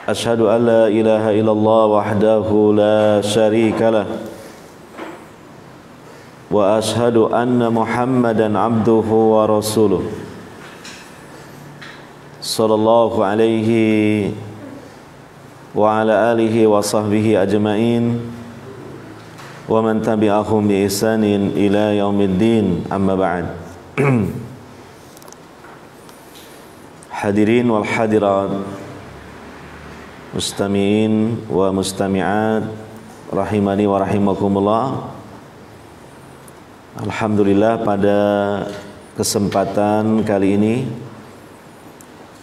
Asyhadu an la ilaha illallah wahdahu la syarika lah wa asyhadu anna Muhammadan abduhu wa rasuluh sallallahu alaihi wa ala alihi wa sahbihi ajma'in wa man tabi'ahum bi ihsanin ila yaumiddin, amma ba'd. Hadirin wal hadirat, mustami'in wa mustami'at rahimani wa rahimakumullah. Alhamdulillah, pada kesempatan kali ini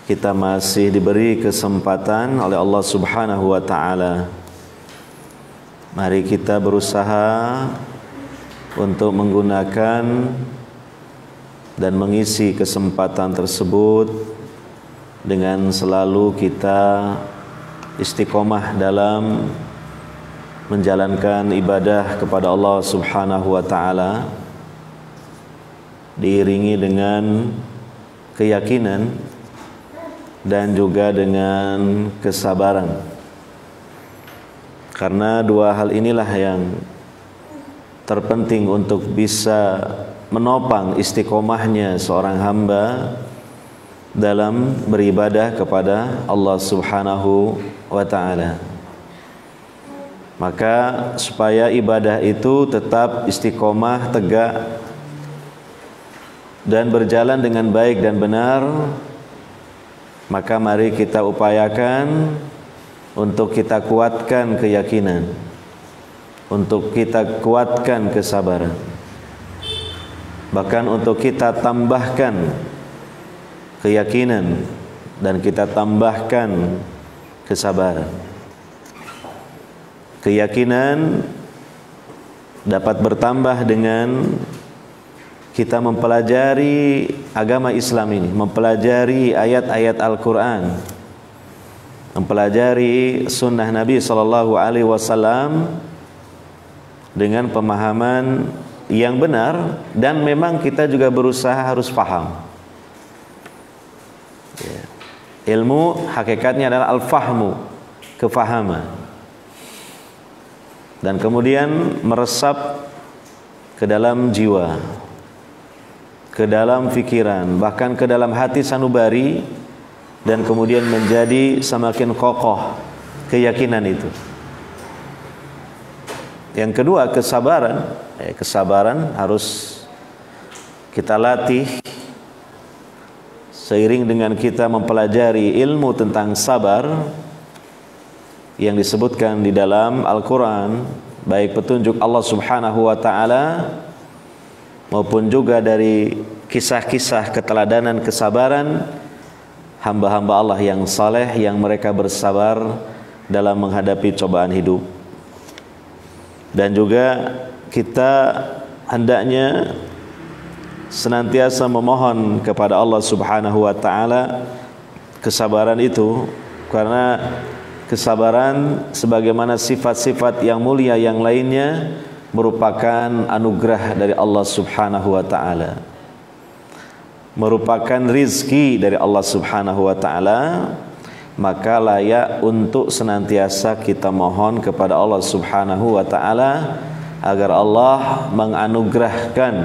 kita masih diberi kesempatan oleh Allah Subhanahu wa taala. Mari kita berusaha untuk menggunakan dan mengisi kesempatan tersebut dengan selalu kita istiqomah dalam menjalankan ibadah kepada Allah Subhanahu wa taala, diiringi dengan keyakinan dan juga dengan kesabaran. Karena dua hal inilah yang terpenting untuk bisa menopang istiqomahnya seorang hamba dalam beribadah kepada Allah Subhanahu wa taala. Maka supaya ibadah itu tetap istiqomah, tegak dan berjalan dengan baik dan benar, maka mari kita upayakan untuk kita kuatkan keyakinan, untuk kita kuatkan kesabaran, bahkan untuk kita tambahkan keyakinan dan kita tambahkan kesabaran. Keyakinan dapat bertambah dengan kita mempelajari agama Islam ini, mempelajari ayat-ayat Al-Quran, mempelajari sunnah Nabi SAW dengan pemahaman yang benar, dan memang kita juga berusaha harus paham. Ilmu hakikatnya adalah al-fahmu, kefahaman, dan kemudian meresap ke dalam jiwa, ke dalam fikiran, bahkan ke dalam hati sanubari, dan kemudian menjadi semakin kokoh keyakinan itu. Yang kedua, kesabaran. Kesabaran harus kita latih seiring dengan kita mempelajari ilmu tentang sabar yang disebutkan di dalam Al-Quran, baik petunjuk Allah Subhanahu wa ta'ala maupun juga dari kisah-kisah keteladanan kesabaran hamba-hamba Allah yang saleh, yang mereka bersabar dalam menghadapi cobaan hidup. Dan juga kita hendaknya senantiasa memohon kepada Allah Subhanahu wa ta'ala kesabaran itu, karena kesabaran sebagaimana sifat-sifat yang mulia yang lainnya merupakan anugerah dari Allah Subhanahu wa ta'ala, merupakan rizki dari Allah Subhanahu wa ta'ala. Maka layak untuk senantiasa kita mohon kepada Allah Subhanahu wa ta'ala agar Allah menganugerahkan,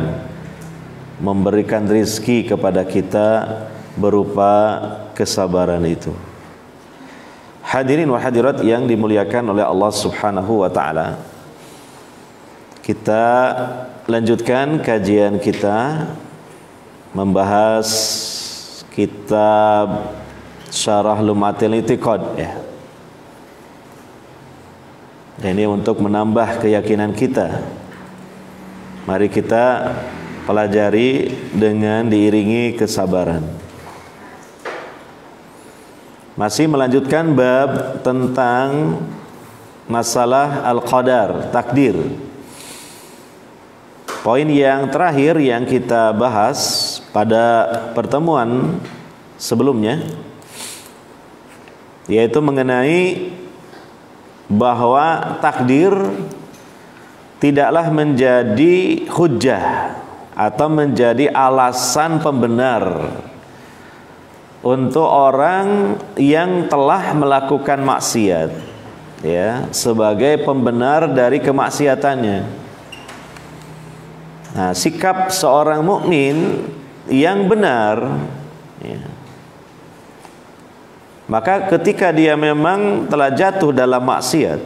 memberikan rizki kepada kita berupa kesabaran itu. Hadirin wa hadirat yang dimuliakan oleh Allah Subhanahu wa ta'ala, kita lanjutkan kajian kita membahas kitab Syarah Lumatil I'tiqad, ya. Dan ini untuk menambah keyakinan kita. Mari kita pelajari dengan diiringi kesabaran. Masih melanjutkan bab tentang masalah al-qadar, takdir. Poin yang terakhir yang kita bahas pada pertemuan sebelumnya, yaitu mengenai bahwa takdir tidaklah menjadi hujjah atau menjadi alasan pembenar untuk orang yang telah melakukan maksiat, ya, sebagai pembenar dari kemaksiatannya. Nah, sikap seorang mukmin yang benar, ya, maka ketika dia memang telah jatuh dalam maksiat,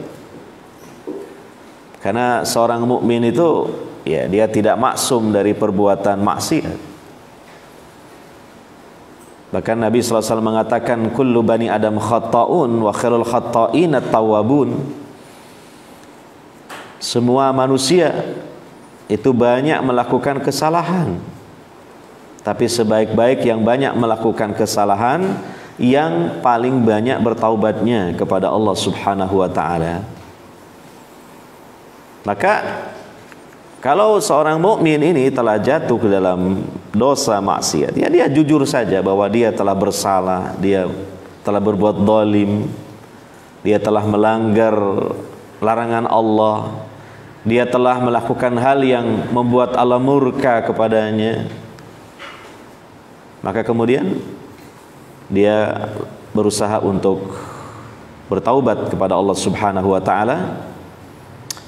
karena seorang mukmin itu, ya, dia tidak maksum dari perbuatan maksiat. Bahkan Nabi SAW mengatakan kullu bani Adam khata'un wa khairul khata'in at-tawwabun. Semua manusia itu banyak melakukan kesalahan, tapi sebaik-baik yang banyak melakukan kesalahan yang paling banyak bertaubatnya kepada Allah Subhanahu wa taala. Maka kalau seorang mukmin ini telah jatuh ke dalam dosa maksiat, ya dia jujur saja bahwa dia telah bersalah, dia telah berbuat zalim, dia telah melanggar larangan Allah, dia telah melakukan hal yang membuat Allah murka kepadanya. Maka kemudian dia berusaha untuk bertaubat kepada Allah Subhanahu wa taala,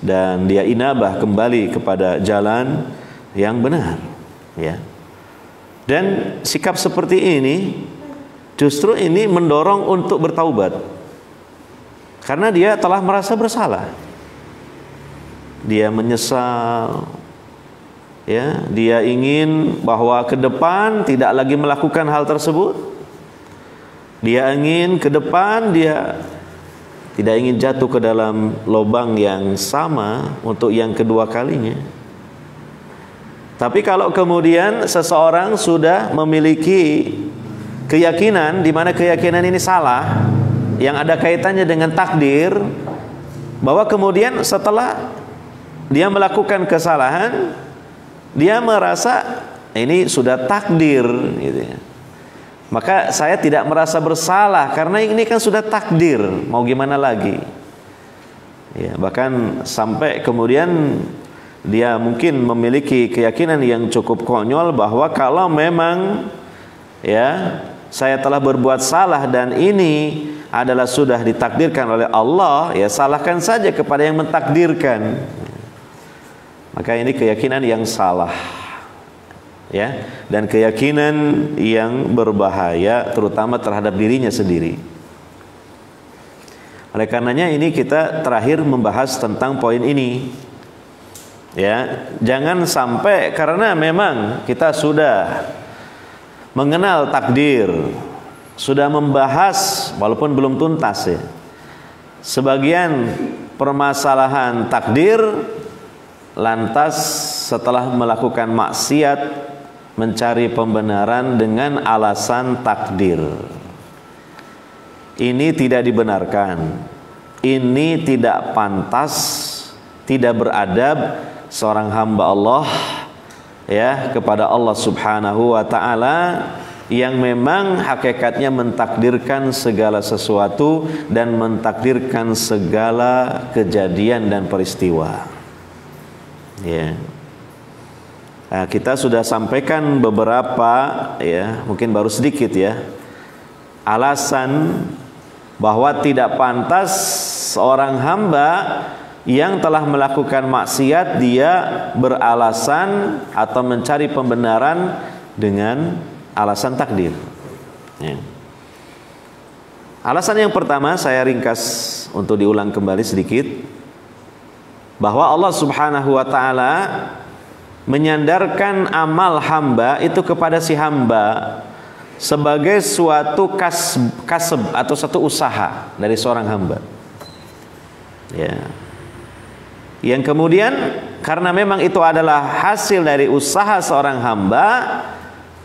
dan dia inabah kembali kepada jalan yang benar, ya. Dan sikap seperti ini justru ini mendorong untuk bertaubat, karena dia telah merasa bersalah, dia menyesal, ya, dia ingin bahwa ke depan tidak lagi melakukan hal tersebut. Dia ingin ke depan dia tidak ingin jatuh ke dalam lubang yang sama untuk yang kedua kalinya. Tapi kalau kemudian seseorang sudah memiliki keyakinan di mana keyakinan ini salah, yang ada kaitannya dengan takdir, bahwa kemudian setelah dia melakukan kesalahan, dia merasa ini sudah takdir, gitu ya. Maka saya tidak merasa bersalah karena ini kan sudah takdir, mau gimana lagi, ya. Bahkan sampai kemudian dia mungkin memiliki keyakinan yang cukup konyol bahwa kalau memang, ya, saya telah berbuat salah dan ini adalah sudah ditakdirkan oleh Allah, ya salahkan saja kepada yang mentakdirkan. Maka ini keyakinan yang salah, ya, dan keyakinan yang berbahaya terutama terhadap dirinya sendiri. Oleh karenanya ini kita terakhir membahas tentang poin ini, ya. Jangan sampai karena memang kita sudah mengenal takdir, sudah membahas walaupun belum tuntas, ya, sebagian permasalahan takdir, lantas setelah melakukan maksiat mencari pembenaran dengan alasan takdir. Ini tidak dibenarkan, ini tidak pantas, tidak beradab seorang hamba Allah, ya, kepada Allah Subhanahu wa ta'ala yang memang hakikatnya mentakdirkan segala sesuatu dan mentakdirkan segala kejadian dan peristiwa, ya. Nah, kita sudah sampaikan beberapa, ya, mungkin baru sedikit, ya, alasan bahwa tidak pantas seorang hamba yang telah melakukan maksiat dia beralasan atau mencari pembenaran dengan alasan takdir, ya. Alasan yang pertama saya ringkas untuk diulang kembali sedikit, bahwa Allah Subhanahu wa ta'ala menyandarkan amal hamba itu kepada si hamba sebagai suatu kasb atau satu usaha dari seorang hamba, ya, yang kemudian karena memang itu adalah hasil dari usaha seorang hamba,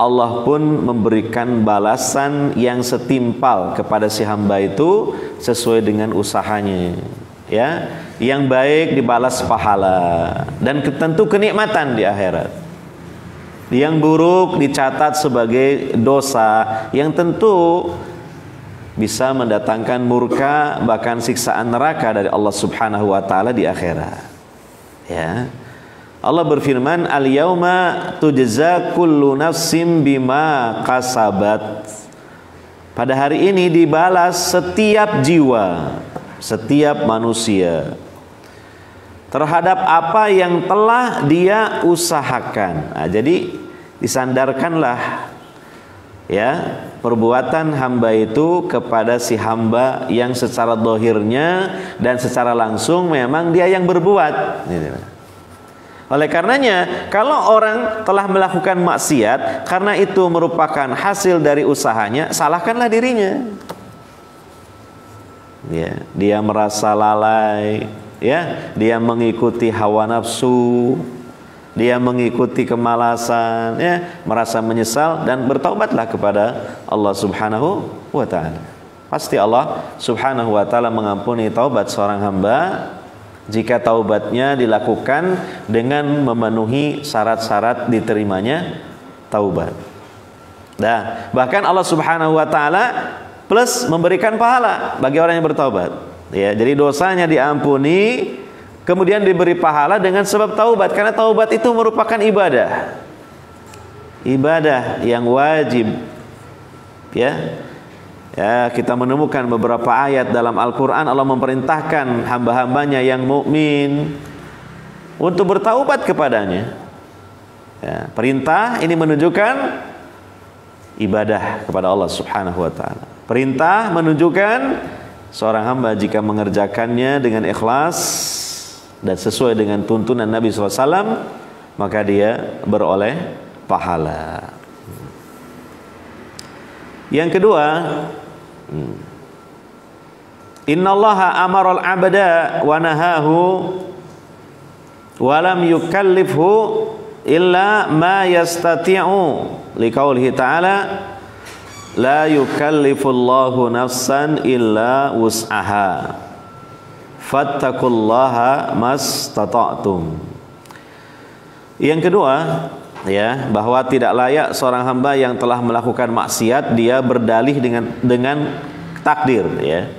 Allah pun memberikan balasan yang setimpal kepada si hamba itu sesuai dengan usahanya, ya. Yang baik dibalas pahala dan tentu kenikmatan di akhirat. Yang buruk dicatat sebagai dosa yang tentu bisa mendatangkan murka bahkan siksaan neraka dari Allah Subhanahu wa ta'ala di akhirat, ya. Allah berfirman, al-yauma tujza kullu nafsim bima kasabat pada hari ini dibalas setiap jiwa, setiap manusia terhadap apa yang telah dia usahakan. Nah, jadi disandarkanlah ya perbuatan hamba itu kepada si hamba yang secara dohirnya dan secara langsung memang dia yang berbuat. Oleh karenanya, kalau orang telah melakukan maksiat karena itu merupakan hasil dari usahanya, salahkanlah dirinya. Ya, dia merasa lalai, ya, dia mengikuti hawa nafsu, dia mengikuti kemalasan, ya, merasa menyesal dan bertaubatlah kepada Allah Subhanahu wa taala. Pasti Allah Subhanahu wa taala mengampuni taubat seorang hamba jika taubatnya dilakukan dengan memenuhi syarat-syarat diterimanya taubat. Nah, bahkan Allah Subhanahu wa taala plus memberikan pahala bagi orang yang bertaubat. Ya, jadi dosanya diampuni, kemudian diberi pahala dengan sebab taubat, karena taubat itu merupakan ibadah. Ibadah yang wajib. Ya. Ya, kita menemukan beberapa ayat dalam Al-Quran Allah memerintahkan hamba-hambanya yang mukmin untuk bertaubat kepadanya. Ya, perintah ini menunjukkan ibadah kepada Allah Subhanahu wa taala. Perintah menunjukkan seorang hamba jika mengerjakannya dengan ikhlas dan sesuai dengan tuntunan Nabi SAW, maka dia beroleh pahala. Yang kedua, innallaha amaral abda wa nahahu wa lam yukallifhu illa ma yastati'u liqaulihi ta'ala la yukallifullahu nafsan illa wus'aha fattaqullaha mastata'tum. Yang kedua, ya, bahwa tidak layak seorang hamba yang telah melakukan maksiat dia berdalih dengan takdir, ya.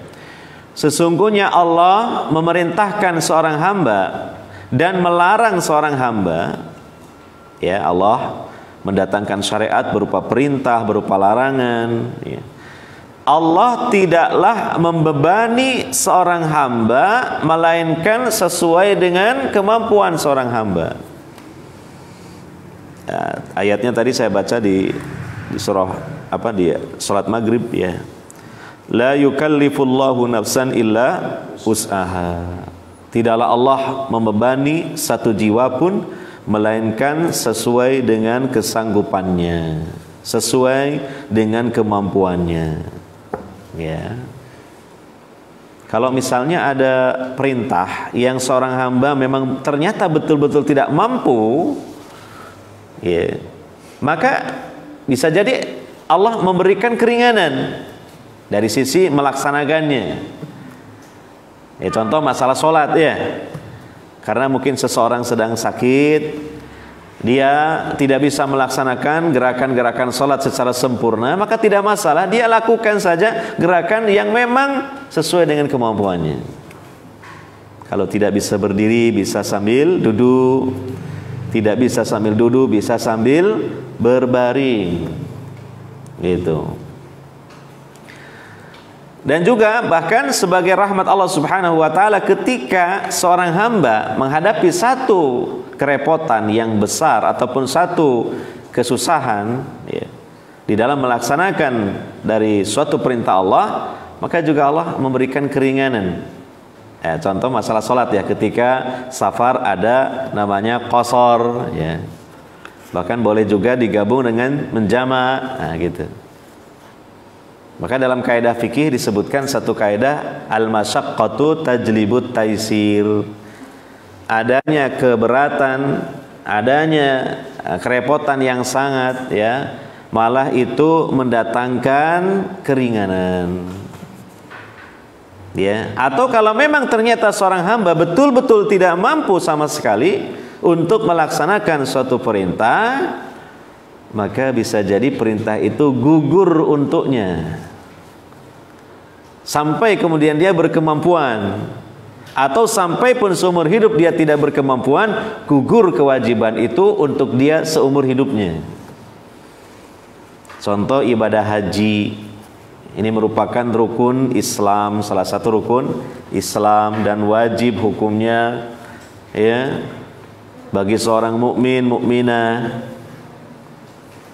Sesungguhnya Allah memerintahkan seorang hamba dan melarang seorang hamba, ya, Allah mendatangkan syariat berupa perintah, berupa larangan, ya. Allah tidaklah membebani seorang hamba melainkan sesuai dengan kemampuan seorang hamba. Ya, ayatnya tadi saya baca di surah apa dia salat maghrib, ya. La yukallifullahu nafsan illa wus'aha. Tidaklah Allah membebani satu jiwa pun melainkan sesuai dengan kesanggupannya, sesuai dengan kemampuannya. Ya. Kalau misalnya ada perintah yang seorang hamba memang ternyata betul-betul tidak mampu, ya, maka bisa jadi Allah memberikan keringanan dari sisi melaksanakannya. Ya, contoh masalah sholat, ya, karena mungkin seseorang sedang sakit, dia tidak bisa melaksanakan gerakan-gerakan sholat secara sempurna, maka tidak masalah, dia lakukan saja gerakan yang memang sesuai dengan kemampuannya. Kalau tidak bisa berdiri, bisa sambil duduk. Tidak bisa sambil duduk, bisa sambil berbaring. Gitu. Dan juga bahkan sebagai rahmat Allah Subhanahu wa taala ketika seorang hamba menghadapi satu kerepotan yang besar ataupun satu kesusahan, ya, di dalam melaksanakan dari suatu perintah Allah, maka juga Allah memberikan keringanan. Ya, contoh masalah sholat, ya, ketika safar ada namanya qasar, ya. Bahkan boleh juga digabung dengan menjama', nah, gitu. Maka dalam kaidah fikih disebutkan satu kaidah al-masyaqqatu tajlibut taisir. Adanya keberatan, adanya kerepotan yang sangat, ya, malah itu mendatangkan keringanan. Ya, atau kalau memang ternyata seorang hamba betul-betul tidak mampu sama sekali untuk melaksanakan suatu perintah, maka bisa jadi perintah itu gugur untuknya sampai kemudian dia berkemampuan, atau sampai pun seumur hidup dia tidak berkemampuan, gugur kewajiban itu untuk dia seumur hidupnya. Contoh ibadah haji, Ini merupakan rukun Islam, salah satu rukun Islam dan wajib hukumnya ya bagi seorang mukmin mukminah.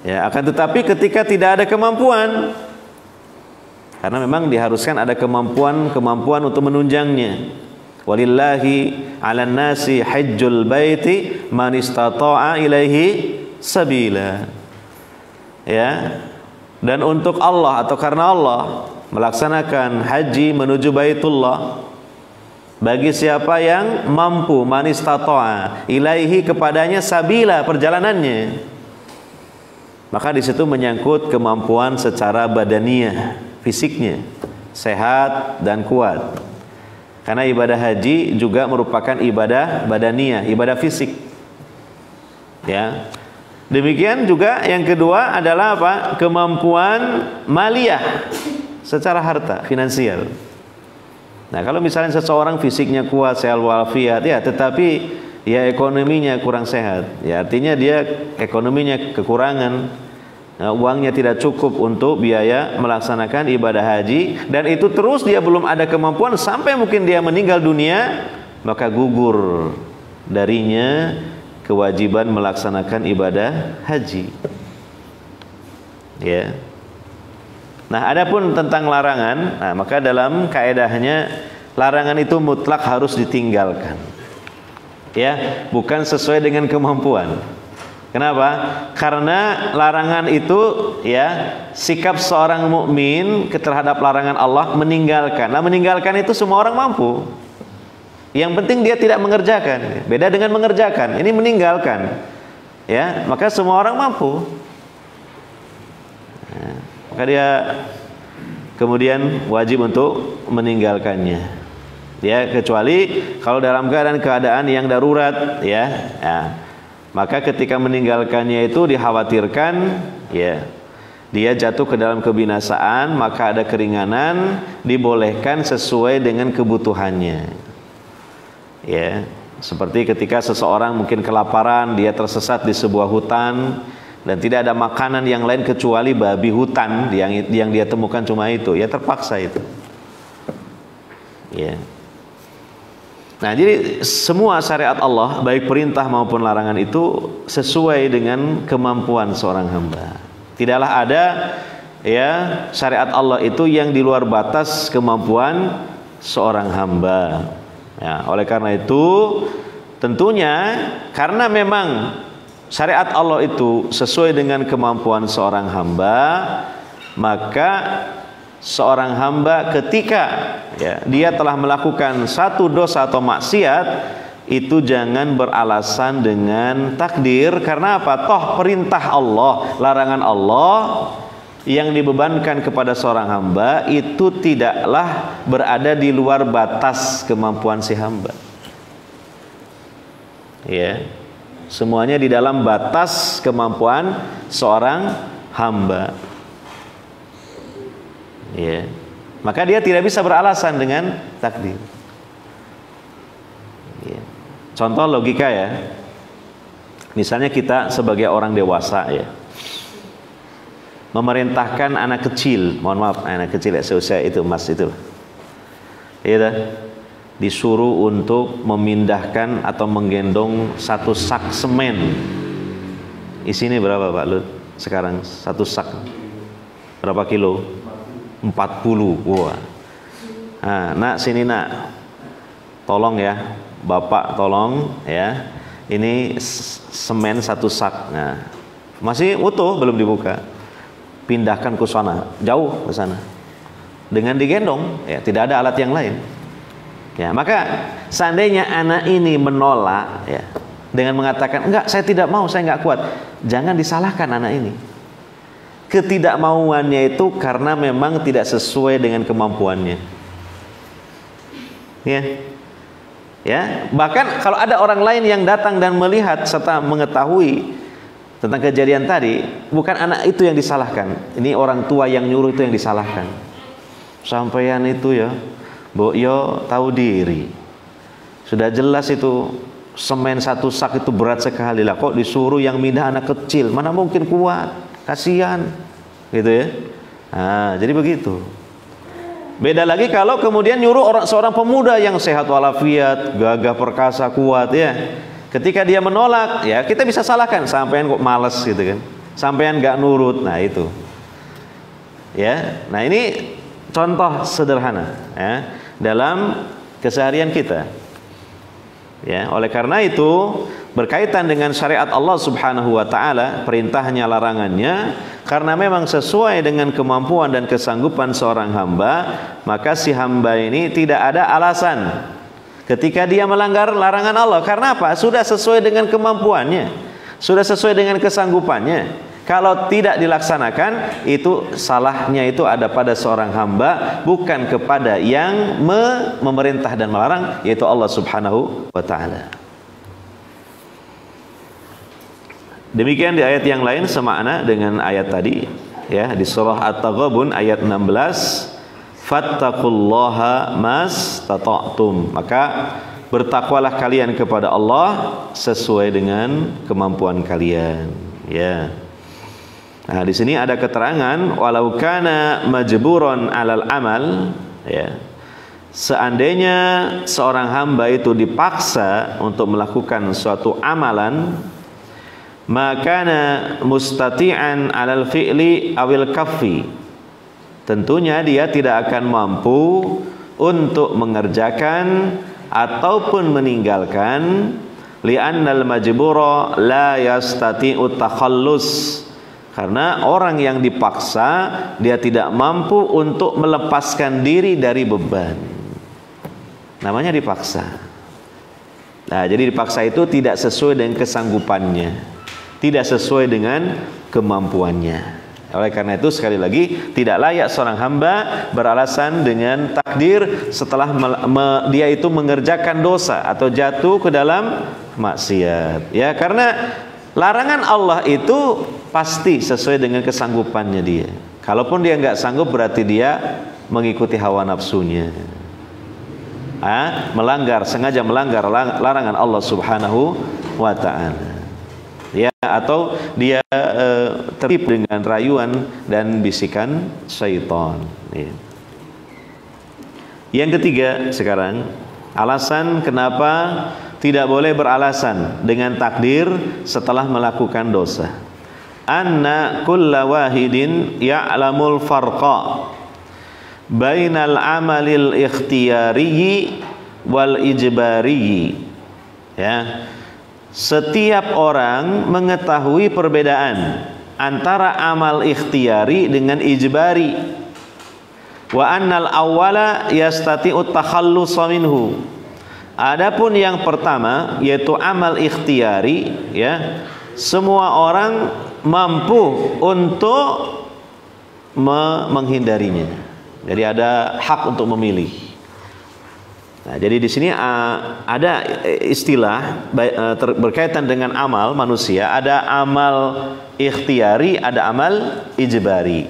Ya, akan tetapi ketika tidak ada kemampuan, karena memang diharuskan ada kemampuan untuk menunjangnya. Walillahi 'alan nasi hajjul baiti man istata'a ilaihi sabila. Ya. Dan untuk Allah atau karena Allah melaksanakan haji menuju Baitullah bagi siapa yang mampu, man istata'a ilaihi, kepadanya sabila, perjalanannya. Maka di situ menyangkut kemampuan secara badaniyah, fisiknya sehat dan kuat. Karena ibadah haji juga merupakan ibadah badaniyah, ibadah fisik. Ya. Demikian juga yang kedua adalah apa? Kemampuan maliyah, secara harta, finansial. Nah, kalau misalnya seseorang fisiknya kuat, sehat walafiat, ya, tetapi ya ekonominya kurang sehat, ya artinya dia ekonominya kekurangan, uangnya tidak cukup untuk biaya melaksanakan ibadah haji, dan itu terus dia belum ada kemampuan sampai mungkin dia meninggal dunia, maka gugur darinya kewajiban melaksanakan ibadah haji. Ya. Nah, adapun tentang larangan, nah, maka dalam kaedahnya larangan itu mutlak harus ditinggalkan. Ya, bukan sesuai dengan kemampuan. Kenapa? Karena larangan itu ya sikap seorang mukmin terhadap larangan Allah meninggalkan. Nah, meninggalkan itu semua orang mampu. Yang penting dia tidak mengerjakan. Beda dengan mengerjakan. Ini meninggalkan. Ya, maka semua orang mampu. Nah, maka dia kemudian wajib untuk meninggalkannya. Ya, kecuali kalau dalam keadaan yang darurat, ya. Ya. Maka ketika meninggalkannya itu dikhawatirkan, ya, dia jatuh ke dalam kebinasaan, maka ada keringanan, dibolehkan sesuai dengan kebutuhannya. Ya, seperti ketika seseorang mungkin kelaparan, dia tersesat di sebuah hutan dan tidak ada makanan yang lain kecuali babi hutan yang dia temukan cuma itu, ya terpaksa itu. Ya. Nah, jadi semua syariat Allah baik perintah maupun larangan itu sesuai dengan kemampuan seorang hamba. Tidaklah ada ya syariat Allah itu yang di luar batas kemampuan seorang hamba. Ya, oleh karena itu tentunya karena memang syariat Allah itu sesuai dengan kemampuan seorang hamba, maka seorang hamba ketika ya, dia telah melakukan satu dosa atau maksiat, itu jangan beralasan dengan takdir. Karena apa? Toh perintah Allah, larangan Allah yang dibebankan kepada seorang hamba itu tidaklah berada di luar batas kemampuan si hamba. Ya, semuanya di dalam batas kemampuan seorang hamba. Ya, maka dia tidak bisa beralasan dengan takdir. Ya. Contoh logika ya, misalnya kita sebagai orang dewasa ya, memerintahkan anak kecil, mohon maaf, anak kecil ya, seusia itu mas itu, ya, disuruh untuk memindahkan atau menggendong satu sak semen. Isinya berapa Pak Lut? Sekarang satu sak berapa kilo? 40. Wah. Nah, nak sini nak, tolong ya, bapak tolong ya, ini semen satu sak. Nah, masih utuh, belum dibuka. Pindahkan ke sana, jauh ke sana, dengan digendong, ya tidak ada alat yang lain. Ya, maka seandainya anak ini menolak, ya, dengan mengatakan enggak, saya tidak mau, saya enggak kuat, jangan disalahkan anak ini. Ketidakmauannya itu karena memang tidak sesuai dengan kemampuannya. Ya, ya. Bahkan kalau ada orang lain yang datang dan melihat serta mengetahui tentang kejadian tadi, bukan anak itu yang disalahkan. Ini orang tua yang nyuruh itu yang disalahkan. Sampeyan itu ya, Mbok yo tahu diri. Sudah jelas itu semen satu sak itu berat sekali lah. Kok disuruh yang mindah anak kecil? Mana mungkin kuat? Kasihan, gitu ya. Nah, jadi begitu. Beda lagi kalau kemudian nyuruh seorang pemuda yang sehat walafiat, gagah perkasa, kuat ya. Ketika dia menolak, ya kita bisa salahkan, sampean kok males gitu kan. Sampean nggak nurut. Nah, itu. Ya. Nah, ini contoh sederhana ya dalam keseharian kita. Ya, oleh karena itu berkaitan dengan syariat Allah Subhanahu wa taala, perintahnya, larangannya, karena memang sesuai dengan kemampuan dan kesanggupan seorang hamba, maka si hamba ini tidak ada alasan ketika dia melanggar larangan Allah. Karena apa? Sudah sesuai dengan kemampuannya, sudah sesuai dengan kesanggupannya. Kalau tidak dilaksanakan, itu salahnya itu ada pada seorang hamba, bukan kepada yang memerintah dan melarang, yaitu Allah Subhanahu wa taala. Demikian di ayat yang lain semakna dengan ayat tadi, ya, di surah At-Taghabun ayat 16, fattaqullaha mastata'tum, maka bertakwalah kalian kepada Allah sesuai dengan kemampuan kalian, ya. Nah, di sini ada keterangan walau kana majburon alal amal, ya. Seandainya seorang hamba itu dipaksa untuk melakukan suatu amalan, makana mustati'an alal fi'li awil kaffi, tentunya dia tidak akan mampu untuk mengerjakan ataupun meninggalkan, li'annal majbura la yastati'u takhallus, karena orang yang dipaksa dia tidak mampu untuk melepaskan diri dari beban. Namanya dipaksa. Nah, jadi dipaksa itu tidak sesuai dengan kesanggupannya, tidak sesuai dengan kemampuannya. Oleh karena itu sekali lagi tidak layak seorang hamba beralasan dengan takdir setelah dia itu mengerjakan dosa atau jatuh ke dalam maksiat. Ya, karena larangan Allah itu pasti sesuai dengan kesanggupannya dia. Kalaupun dia nggak sanggup, berarti dia mengikuti hawa nafsunya, sengaja melanggar larangan Allah Subhanahu wa ta'ala, ya, atau dia tertipu dengan rayuan dan bisikan syaitan, ya. Yang ketiga sekarang, alasan kenapa tidak boleh beralasan dengan takdir setelah melakukan dosa. Anna kulla wahidin ya'lamul farqa bainal amalil ikhtiyari wal ijbari. Ya. Setiap orang mengetahui perbedaan antara amal ikhtiyari dengan ijbari. Wa annal awwala yastati'u takhallus minhu. Adapun yang pertama yaitu amal ikhtiyari, ya, semua orang mampu untuk menghindarinya. Jadi ada hak untuk memilih. Nah, jadi di sini ada istilah berkaitan dengan amal manusia, ada amal ikhtiyari, ada amal ijbari.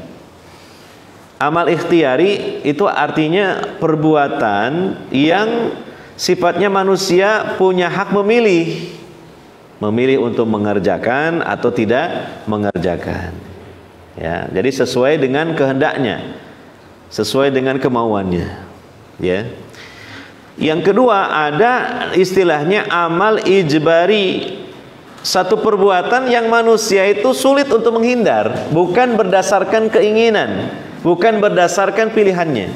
Amal ikhtiyari itu artinya perbuatan yang sifatnya manusia punya hak memilih. Memilih untuk mengerjakan atau tidak mengerjakan. Ya, jadi sesuai dengan kehendaknya, sesuai dengan kemauannya, ya. Yang kedua ada istilahnya amal ijbari, satu perbuatan yang manusia itu sulit untuk menghindar, bukan berdasarkan keinginan, bukan berdasarkan pilihannya.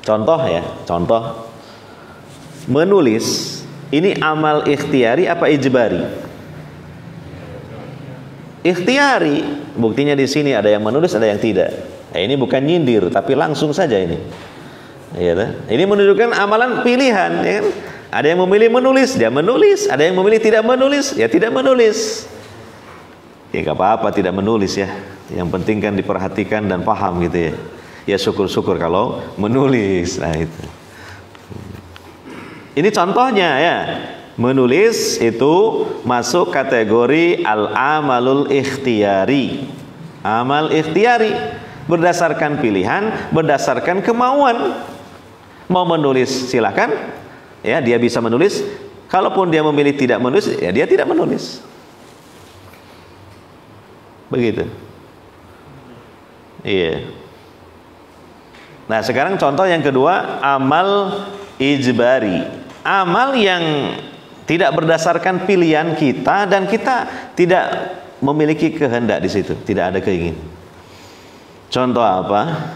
Contoh, ya, contoh menulis, ini amal ikhtiyari apa ijbari? Ikhtiyari. Buktinya di sini ada yang menulis, ada yang tidak. Nah, ini bukan nyindir, tapi langsung saja ini. Ya, ini menunjukkan amalan pilihan, ya kan? Ada yang memilih menulis, dia menulis. Ada yang memilih tidak menulis, ya tidak menulis. Ya nggak apa-apa tidak menulis, ya. Yang penting kan diperhatikan dan paham gitu, ya. Ya syukur-syukur kalau menulis. Nah, itu. Ini contohnya, ya. Menulis itu masuk kategori al-amalul ikhtiyari. Amal ikhtiyari berdasarkan pilihan, berdasarkan kemauan. Mau menulis silakan, ya, dia bisa menulis. Kalaupun dia memilih tidak menulis, ya dia tidak menulis. Begitu. Iya. Nah, sekarang contoh yang kedua, amal ijbari. Amal yang tidak berdasarkan pilihan kita dan kita tidak memiliki kehendak di situ, tidak ada keinginan. Contoh apa?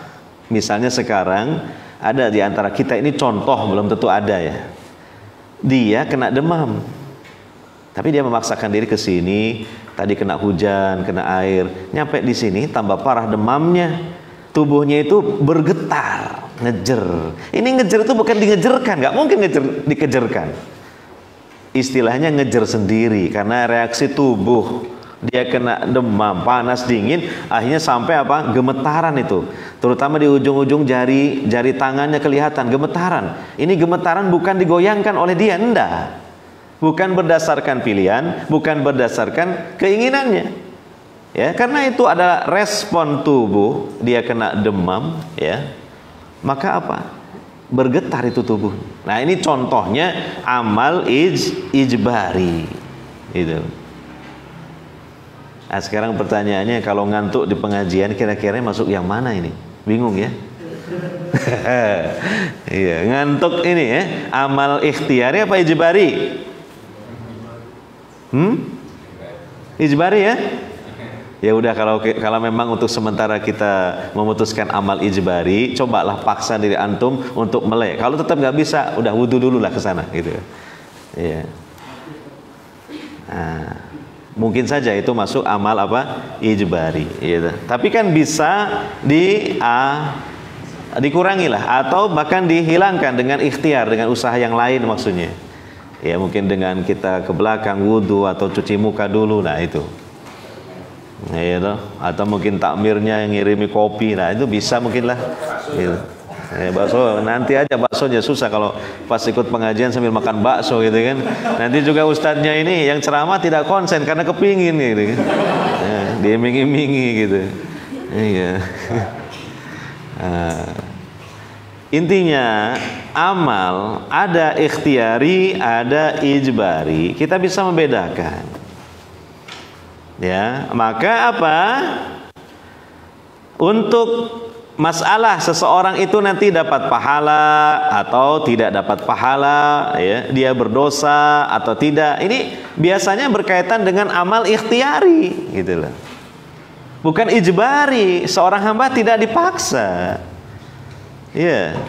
Misalnya sekarang ada di antara kita ini, contoh belum tentu ada ya. Dia kena demam. Tapi dia memaksakan diri ke sini, tadi kena hujan, kena air, nyampe di sini tambah parah demamnya, tubuhnya itu bergetar, ngejer. Ini ngejer itu bukan digejerkan, nggak mungkin dikejerkan. Istilahnya ngejer sendiri karena reaksi tubuh. Dia kena demam, panas, dingin, akhirnya sampai apa? Gemetaran itu. Terutama di ujung-ujung jari tangannya kelihatan gemetaran. Ini gemetaran bukan digoyangkan oleh dia, enggak. Bukan berdasarkan pilihan, bukan berdasarkan keinginannya. Ya, karena itu adalah respon tubuh, dia kena demam, ya. Maka apa? Bergetar itu tubuh. Nah, ini contohnya amal ijbari. Itu. Nah, sekarang pertanyaannya, kalau ngantuk di pengajian kira-kira masuk yang mana ini? Bingung ya? Iya, ngantuk ini ya, amal ikhtiari apa ijbari? Ijbari ya? Ya udah, kalau memang untuk sementara kita memutuskan amal ijbari, cobalah paksa diri antum untuk melek. Kalau tetap nggak bisa, udah wudu dulu lah ke sana gitu. Iya. Nah, mungkin saja itu masuk amal apa? Ijbari gitu. Tapi kan bisa dikurangi lah, atau bahkan dihilangkan dengan ikhtiar, dengan usaha yang lain maksudnya. Ya, mungkin dengan kita ke belakang wudu atau cuci muka dulu, nah itu. Nah, itu. Atau mungkin takmirnya yang ngirimi kopi, nah itu bisa mungkin lah. Gitu. Bakso nanti aja, baksonya susah kalau pas ikut pengajian sambil makan bakso gitu kan. Nanti juga ustadznya ini yang ceramah tidak konsen karena kepingin gitu kan. Ya, diiming-imingi gitu. Iya. Intinya amal ada ikhtiari, ada ijbari. Kita bisa membedakan. Ya, maka apa? Untuk masalah seseorang itu nanti dapat pahala atau tidak dapat pahala, ya, dia berdosa atau tidak. Ini biasanya berkaitan dengan amal ikhtiari, gitu loh. Bukan ijbari. Seorang hamba tidak dipaksa. Iya.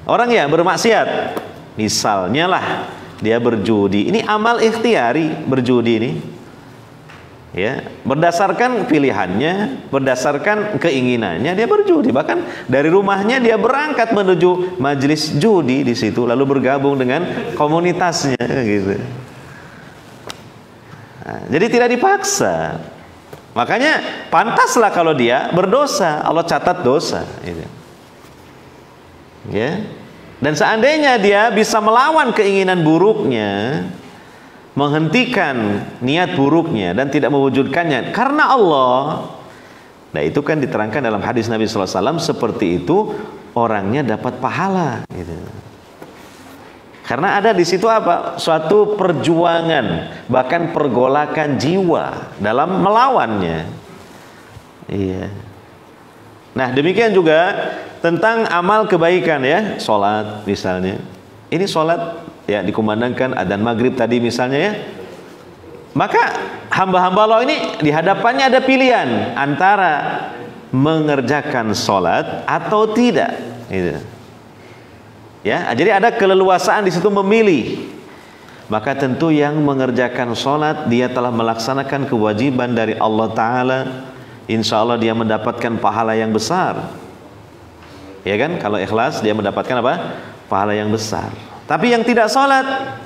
Orang ya bermaksiat, misalnya lah dia berjudi, ini amal ikhtiari, berjudi ini. Ya, berdasarkan pilihannya, berdasarkan keinginannya dia berjudi. Bahkan dari rumahnya dia berangkat menuju majelis judi di situ, lalu bergabung dengan komunitasnya gitu. Nah, jadi tidak dipaksa. Makanya pantaslah kalau dia berdosa, Allah catat dosa gitu. Ya. Dan seandainya dia bisa melawan keinginan buruknya, menghentikan niat buruknya dan tidak mewujudkannya karena Allah, nah itu kan diterangkan dalam hadis Nabi SAW, seperti itu orangnya dapat pahala gitu. Karena ada di situ apa? Suatu perjuangan, bahkan pergolakan jiwa dalam melawannya. Iya. Nah, demikian juga tentang amal kebaikan ya, sholat misalnya. Ini sholat ya dikumandangkan adzan maghrib tadi misalnya ya. Maka hamba-hamba Allah ini di hadapannya ada pilihan antara mengerjakan sholat atau tidak. Gitu. Ya, jadi ada keleluasaan di situ memilih. Maka tentu yang mengerjakan sholat dia telah melaksanakan kewajiban dari Allah Ta'ala. Insya Allah dia mendapatkan pahala yang besar. Ya kan? Kalau ikhlas dia mendapatkan apa? Pahala yang besar. Tapi yang tidak sholat,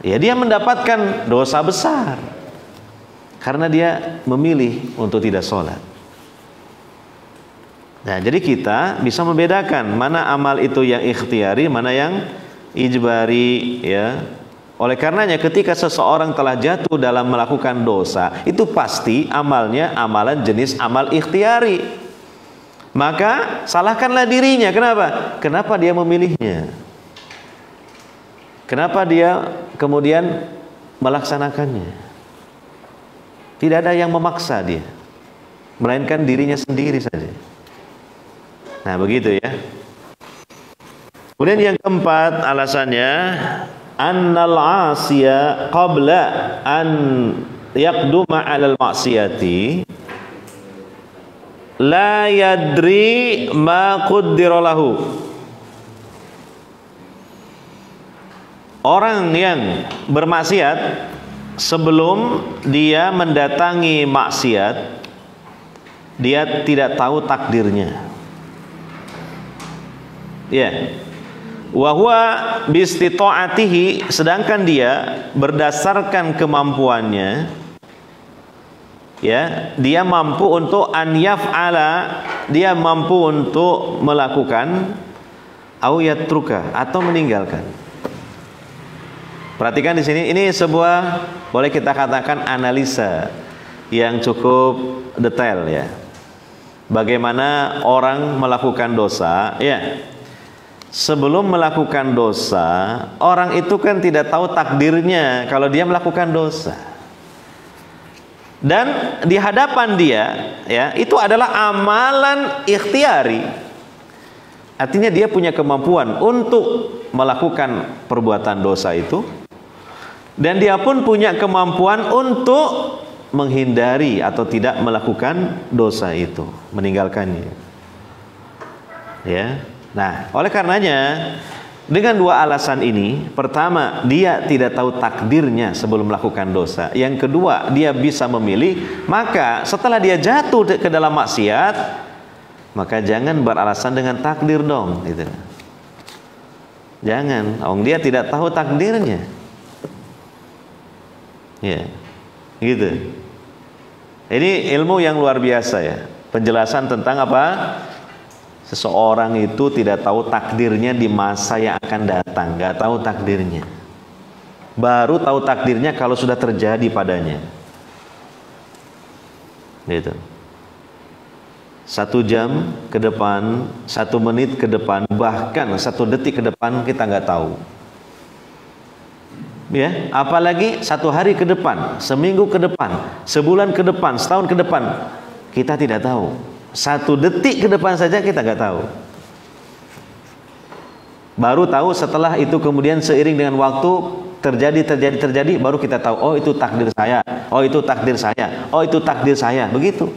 ya dia mendapatkan dosa besar. Karena dia memilih untuk tidak sholat. Nah, jadi kita bisa membedakan mana amal itu yang ikhtiari, mana yang ijbari, ya. Oleh karenanya ketika seseorang telah jatuh dalam melakukan dosa, itu pasti amalnya amalan jenis amal ikhtiari. Maka salahkanlah dirinya. Kenapa? Kenapa dia memilihnya? Kenapa dia kemudian melaksanakannya? Tidak ada yang memaksa dia. melainkan dirinya sendiri saja. Nah, begitu ya. Kemudian yang keempat alasannya, annal 'asiya qabla an yaqduma 'alal ma'siyati la yadri ma qaddara lahu. Orang yang bermaksiat sebelum dia mendatangi maksiat, dia tidak tahu takdirnya. Ya. Wa huwa bi istita'atihi, sedangkan dia berdasarkan kemampuannya, ya, dia mampu untuk an yaf'ala, dia mampu untuk melakukan au yatruka, atau meninggalkan. Perhatikan di sini, ini sebuah, boleh kita katakan, analisa yang cukup detail ya. Bagaimana orang melakukan dosa, ya. Sebelum melakukan dosa, orang itu kan tidak tahu takdirnya kalau dia melakukan dosa. Dan di hadapan dia, ya, itu adalah amalan ikhtiari. Artinya dia punya kemampuan untuk melakukan perbuatan dosa itu. Dan dia pun punya kemampuan untuk menghindari atau tidak melakukan dosa itu, meninggalkannya. Ya. Nah, oleh karenanya dengan dua alasan ini, pertama, dia tidak tahu takdirnya sebelum melakukan dosa. Yang kedua, dia bisa memilih. Maka setelah dia jatuh ke dalam maksiat, maka jangan beralasan dengan takdir dong, gitu. Jangan, dia tidak tahu takdirnya. Ya, gitu. Ini ilmu yang luar biasa ya. Penjelasan tentang apa? Seseorang itu tidak tahu takdirnya di masa yang akan datang, nggak tahu takdirnya. Baru tahu takdirnya kalau sudah terjadi padanya. Gitu. 1 jam ke depan, 1 menit ke depan, bahkan 1 detik ke depan kita nggak tahu. Ya, apalagi 1 hari ke depan, seminggu ke depan, sebulan ke depan, setahun ke depan, kita tidak tahu. 1 detik ke depan saja kita nggak tahu. Baru tahu setelah itu, kemudian seiring dengan waktu terjadi, baru kita tahu, oh itu takdir saya, oh itu takdir saya, oh itu takdir saya, begitu.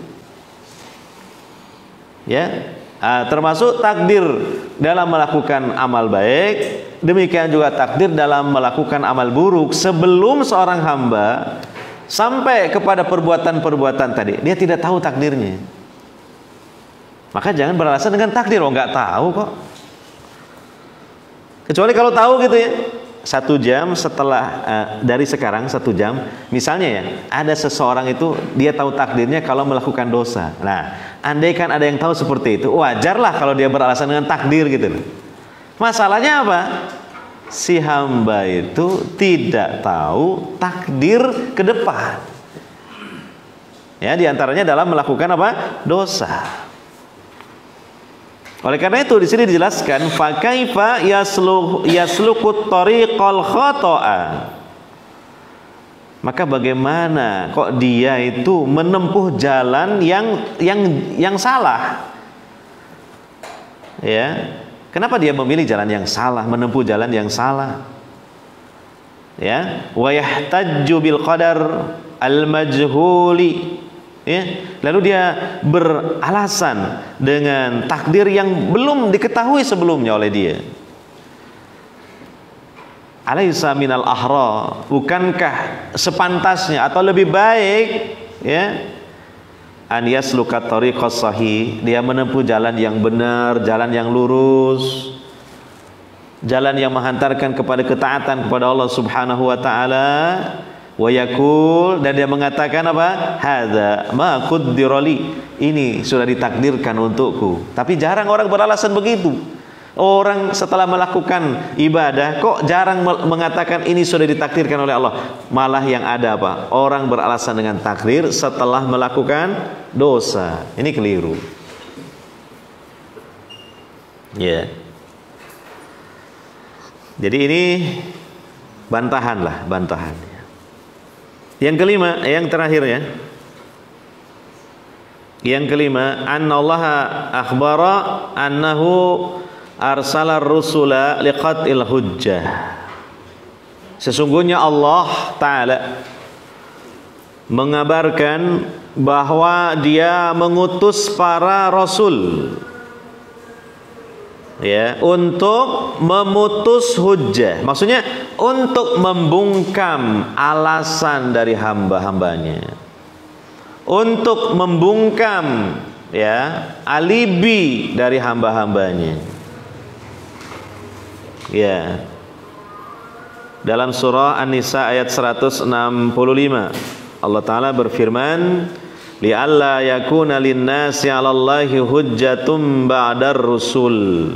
Ya, termasuk takdir dalam melakukan amal baik. Demikian juga takdir dalam melakukan amal buruk. Sebelum seorang hamba sampai kepada perbuatan-perbuatan tadi, dia tidak tahu takdirnya. Maka jangan beralasan dengan takdir, oh nggak tahu kok. Kecuali kalau tahu gitu ya. 1 jam setelah dari sekarang 1 jam, misalnya ya, ada seseorang itu dia tahu takdirnya kalau melakukan dosa. Nah, andaikan ada yang tahu seperti itu, wajarlah kalau dia beralasan dengan takdir gitu. Masalahnya apa? Si hamba itu tidak tahu takdir ke depan. Ya, diantaranya dalam melakukan apa? Dosa. Oleh karena itu di sini dijelaskan, fa kaifa yaslukut tariqal khata'a. Maka bagaimana kok dia itu menempuh jalan yang salah? Ya. Kenapa dia memilih jalan yang salah, menempuh jalan yang salah? Ya, wa yahtajju bil qadar al majhuli. Ya, lalu dia beralasan dengan takdir yang belum diketahui sebelumnya oleh dia. Alaysa minal ahra, bukankah sepantasnya atau lebih baik, ya, an yasluka tariqas sahih, dia menempuh jalan yang benar, jalan yang lurus, jalan yang menghantarkan kepada ketaatan kepada Allah Subhanahu wa taala. Wa yaqul, dan dia mengatakan apa? Hadza ma qaddara li, ini sudah ditakdirkan untukku. Tapi jarang orang beralasan begitu. Orang setelah melakukan ibadah kok jarang mengatakan ini sudah ditakdirkan oleh Allah. Malah yang ada apa? Orang beralasan dengan takdir setelah melakukan dosa. Ini keliru. Ya. Jadi ini bantahan lah, bantahan. Yang kelima, yang terakhir ya. Yang kelima, annallaha akhbara annahu arsala rusula liqatil hujjah. Sesungguhnya Allah Ta'ala mengabarkan bahwa Dia mengutus para rasul, ya, untuk memutus hujjah. Maksudnya untuk membungkam alasan dari hamba-hambanya, untuk membungkam, ya, alibi dari hamba-hambanya. Ya. Dalam surah An-Nisa ayat 165 Allah Ta'ala berfirman, li'alla yakuna linnasi 'alallahi hujjatum ba'dar rusul.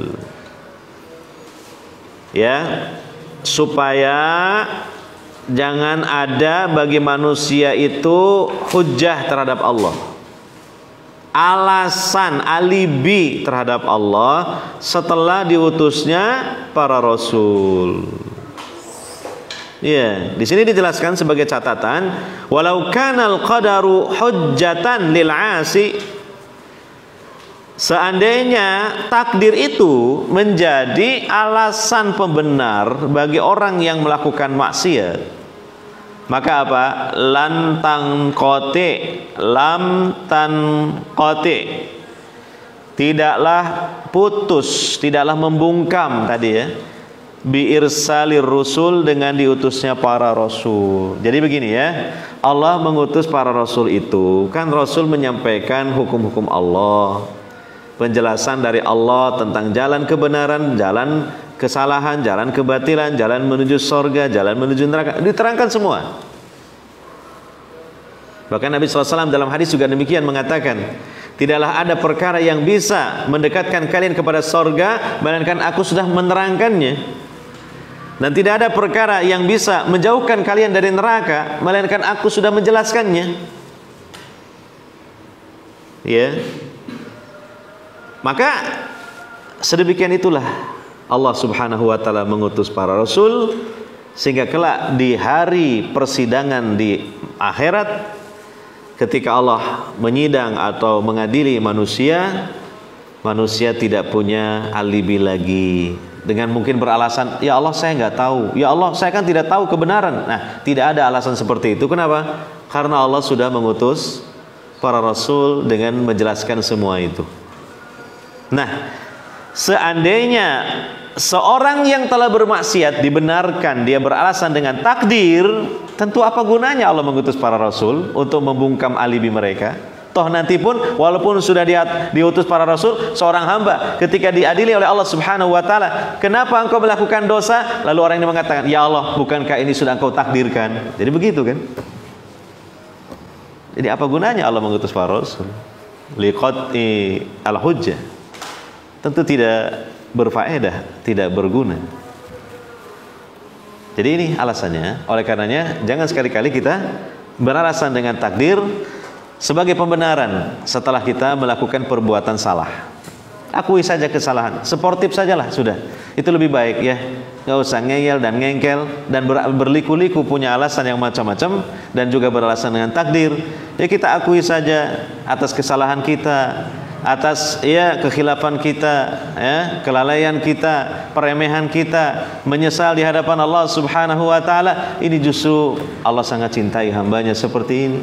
Ya, supaya jangan ada bagi manusia itu hujjah terhadap Allah, alasan, alibi terhadap Allah setelah diutusnya para rasul. Ya, di sini dijelaskan sebagai catatan, walau kanal qadaru hujjatan lil 'asi, seandainya takdir itu menjadi alasan pembenar bagi orang yang melakukan maksiat, maka apa? Lam tanqati, tidaklah putus, tidaklah membungkam tadi, ya, bi irsalir rusul, dengan diutusnya para rasul. Jadi begini, ya, Allah mengutus para rasul itu kan rasul menyampaikan hukum-hukum Allah, penjelasan dari Allah tentang jalan kebenaran, jalan kesalahan, jalan kebatilan, jalan menuju surga, jalan menuju neraka, diterangkan semua. Bahkan Nabi SAW dalam hadis juga demikian mengatakan, tidaklah ada perkara yang bisa mendekatkan kalian kepada surga melainkan aku sudah menerangkannya, dan tidak ada perkara yang bisa menjauhkan kalian dari neraka melainkan aku sudah menjelaskannya. Ya. Maka sedemikian itulah Allah Subhanahu wa taala mengutus para rasul, sehingga kelak di hari persidangan di akhirat, ketika Allah menyidang atau mengadili manusia, manusia tidak punya alibi lagi dengan mungkin beralasan, ya Allah saya nggak tahu, ya Allah saya kan tidak tahu kebenaran. Nah, tidak ada alasan seperti itu. Kenapa? Karena Allah sudah mengutus para rasul dengan menjelaskan semua itu. Nah, seandainya seorang yang telah bermaksiat dibenarkan, dia beralasan dengan takdir, tentu apa gunanya Allah mengutus para rasul untuk membungkam alibi mereka? Toh nanti pun walaupun sudah diutus para rasul, seorang hamba ketika diadili oleh Allah Subhanahu wa taala, kenapa engkau melakukan dosa? Lalu orang ini mengatakan, ya Allah, bukankah ini sudah engkau takdirkan? Jadi begitu kan? Jadi apa gunanya Allah mengutus para rasul? Liqati al-hujjah. Tentu tidak berfaedah, tidak berguna. Jadi ini alasannya. Oleh karenanya jangan sekali-kali kita beralasan dengan takdir sebagai pembenaran setelah kita melakukan perbuatan salah. Akui saja kesalahan, sportif sajalah sudah. Itu lebih baik, ya. Nggak usah ngeyel dan ngengkel dan berliku-liku punya alasan yang macam-macam dan juga beralasan dengan takdir. Ya kita akui saja atas kesalahan kita, atas, ya, kekhilafan kita, ya, kelalaian kita, peremehan kita, menyesal di hadapan Allah Subhanahu wa taala. Ini justru Allah sangat cintai hambanya seperti ini.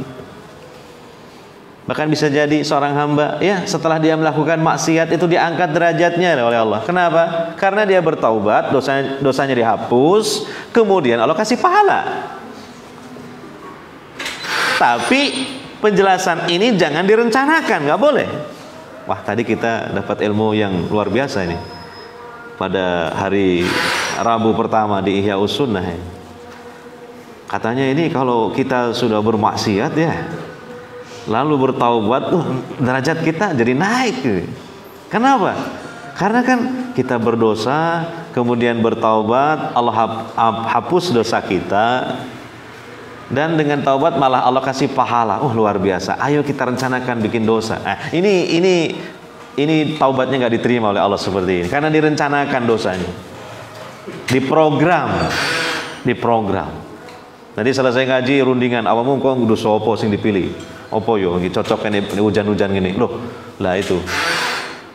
Bahkan bisa jadi seorang hamba, ya, setelah dia melakukan maksiat itu diangkat derajatnya oleh Allah. Kenapa? Karena dia bertaubat, dosanya dihapus, kemudian Allah kasih pahala. Tapi penjelasan ini jangan direncanakan, nggak boleh. Wah, tadi kita dapat ilmu yang luar biasa ini pada hari Rabu pertama di Ihya Us-Sunnah, ya. Katanya ini kalau kita sudah bermaksiat, ya, lalu bertaubat, derajat kita jadi naik. Kenapa? Karena kan kita berdosa, kemudian bertaubat, Allah hapus dosa kita, dan dengan taubat malah Allah kasih pahala. Luar biasa. Ayo kita rencanakan bikin dosa. Ini taubatnya nggak diterima oleh Allah seperti ini, karena direncanakan dosanya, diprogram. Nanti selesai ngaji rundingan, awamu kok dosa apa sing dipilih? opo yo cocok ini hujan-hujan gini. Loh, lah itu.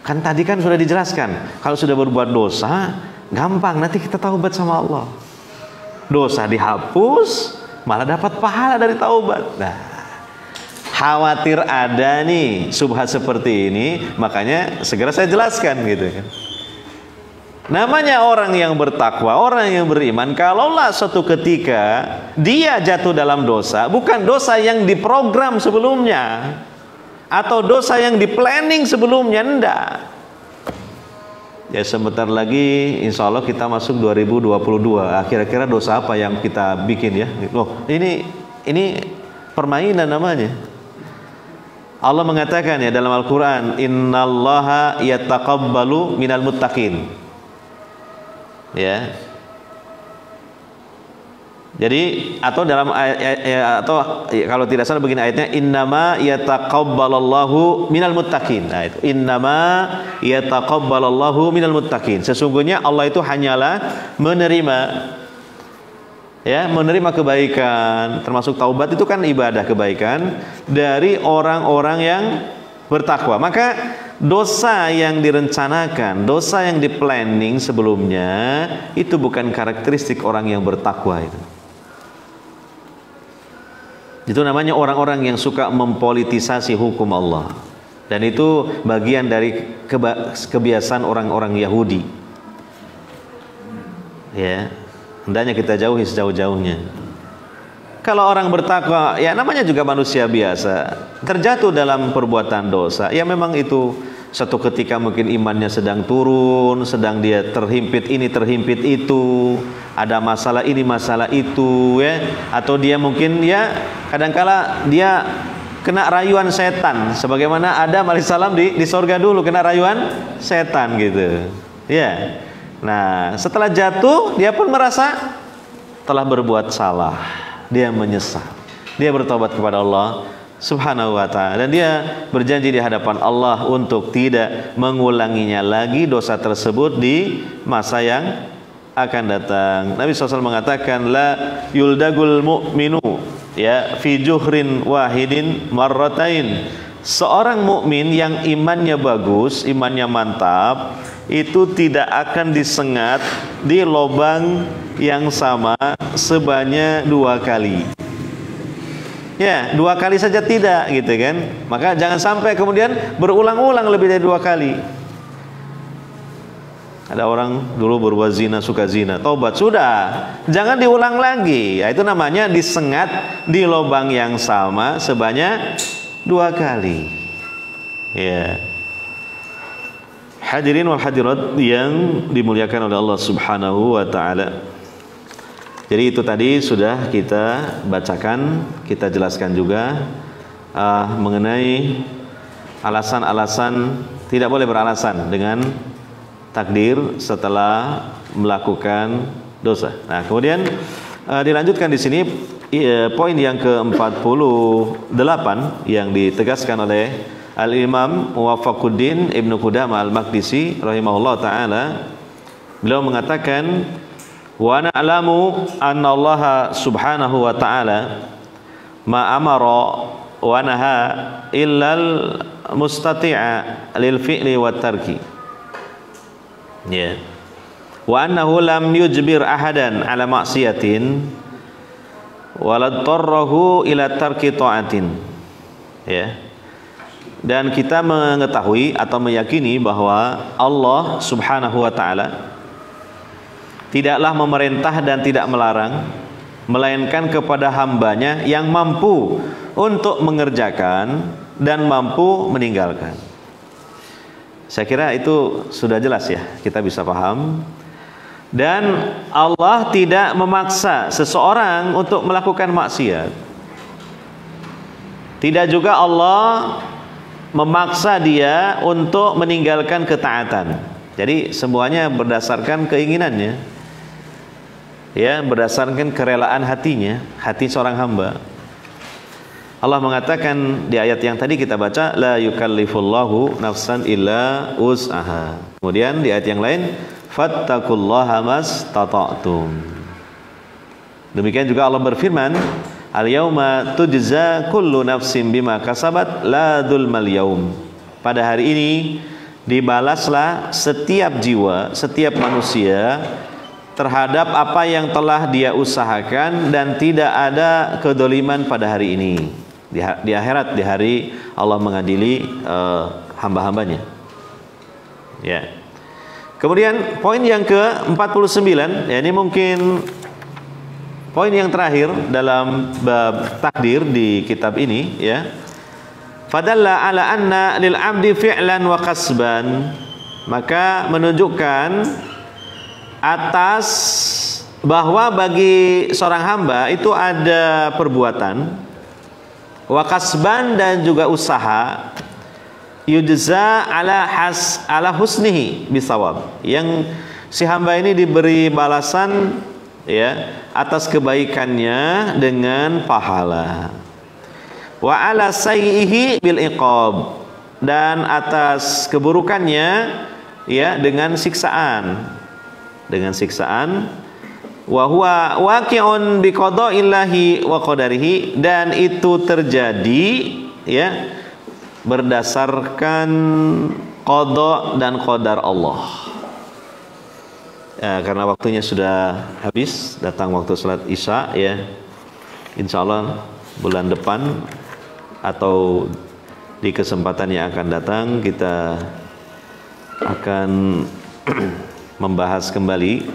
Kan tadi kan sudah dijelaskan, kalau sudah berbuat dosa, gampang nanti kita taubat sama Allah. Dosa dihapus, malah dapat pahala dari taubat. Nah, khawatir ada nih subhat seperti ini, makanya segera saya jelaskan gitu kan. Namanya orang yang bertakwa, orang yang beriman, kalaulah suatu ketika dia jatuh dalam dosa, bukan dosa yang diprogram sebelumnya atau dosa yang di-planning sebelumnya, enggak. Ya sebentar lagi insya Allah kita masuk 2022. Kira-kira dosa apa yang kita bikin ya? Loh, ini permainan namanya. Allah mengatakan ya dalam Al-Quran, innallaha yataqabbalu minal muttaqin. Ya, jadi atau dalam atau kalau tidak salah begini ayatnya, innama yataqabbalallahu minal muttaqin. Nah itu innama yataqabbalallahu minal muttaqin. Sesungguhnya Allah itu hanyalah menerima, ya, menerima kebaikan, termasuk taubat itu kan ibadah kebaikan dari orang-orang yang bertakwa. Maka dosa yang direncanakan, dosa yang di-planning sebelumnya itu bukan karakteristik orang yang bertakwa itu. Itu namanya orang-orang yang suka mempolitisasi hukum Allah. Dan itu bagian dari kebiasaan orang-orang Yahudi. Ya, hendaknya kita jauhi sejauh-jauhnya. Kalau orang bertakwa, ya namanya juga manusia biasa, terjatuh dalam perbuatan dosa, ya memang itu satu ketika mungkin imannya sedang turun, sedang dia terhimpit ini terhimpit itu, ada masalah ini masalah itu, ya, atau dia mungkin ya kadangkala dia kena rayuan setan, sebagaimana Adam alaihissalam di sorga dulu kena rayuan setan gitu, ya. Nah setelah jatuh dia pun merasa telah berbuat salah. Dia menyesal, dia bertobat kepada Allah Subhanahu wa ta'ala, dan dia berjanji di hadapan Allah untuk tidak mengulanginya lagi dosa tersebut di masa yang akan datang. Nabi SAW mengatakan, la yuldagul mu'minu ya fi juhrin wahidin marratain. Seorang mukmin yang imannya bagus, imannya mantap, itu tidak akan disengat di lubang yang sama sebanyak 2 kali. Ya, 2 kali saja tidak gitu kan. Maka jangan sampai kemudian berulang-ulang lebih dari 2 kali. Ada orang dulu berbuat zina, suka zina, taubat, sudah, jangan diulang lagi. Ya, itu namanya disengat di lubang yang sama sebanyak 2 kali. Ya. Hadirin wal hadirat yang dimuliakan oleh Allah Subhanahu wa ta'ala. Jadi itu tadi sudah kita bacakan, kita jelaskan juga mengenai alasan-alasan tidak boleh beralasan dengan takdir setelah melakukan dosa. Nah, kemudian dilanjutkan di sini poin yang ke-48 yang ditegaskan oleh Al-Imam Muwaffaquddin Ibnu Qudamah Al-Maqdisi rahimahullah ta'ala. Beliau mengatakan, wa na'lamu anna Allah subhanahu wa ta'ala ma amara wa naha illal mustati'a lil fi'li wa tarki. Ya. Wa annahu lam yujbir ahadan ala ma'siyatin wa la tarrahu ila tarki ta'atin. Ya. Dan kita mengetahui atau meyakini bahwa Allah Subhanahu wa ta'ala tidaklah memerintah dan tidak melarang, melainkan kepada hambanya yang mampu untuk mengerjakan dan mampu meninggalkan. Saya kira itu sudah jelas ya, kita bisa paham. Dan Allah tidak memaksa seseorang untuk melakukan maksiat. Tidak juga Allah memaksa dia untuk meninggalkan ketaatan. Jadi semuanya berdasarkan keinginannya, ya, berdasarkan kerelaan hatinya, hati seorang hamba. Allah mengatakan di ayat yang tadi kita baca, la yukallifullahu nafsan illa wus'aha. Kemudian di ayat yang lain, fattaqullaha mastata'tum. Demikian juga Allah berfirman, Al-yauma tujza kullu nafsin bima kasabat la dzulmal yaum. Pada hari ini dibalaslah setiap jiwa, setiap manusia terhadap apa yang telah dia usahakan, dan tidak ada kedoliman pada hari ini. Di akhirat, di hari Allah mengadili hamba-hambanya. Ya. Kemudian poin yang ke-49, ya, ini mungkin poin yang terakhir dalam bab takdir di kitab ini, ya. Fadalla ala anna lil 'abdi fi'lan wa kasban. Maka menunjukkan atas bahwa bagi seorang hamba itu ada perbuatan wa kasban dan juga usaha, yujza ala husnihi bisawab, yang si hamba ini diberi balasan, ya, atas kebaikannya dengan pahala, wa ala sayyihi bil iqab, dan atas keburukannya, ya, dengan siksaan, wa huwa waqi'un bi qada'illahi wa qadarihi, dan itu terjadi, ya, berdasarkan qada dan qadar Allah. Ya, karena waktunya sudah habis, datang waktu salat Isya, ya. Insyaallah bulan depan atau di kesempatan yang akan datang kita akan membahas kembali,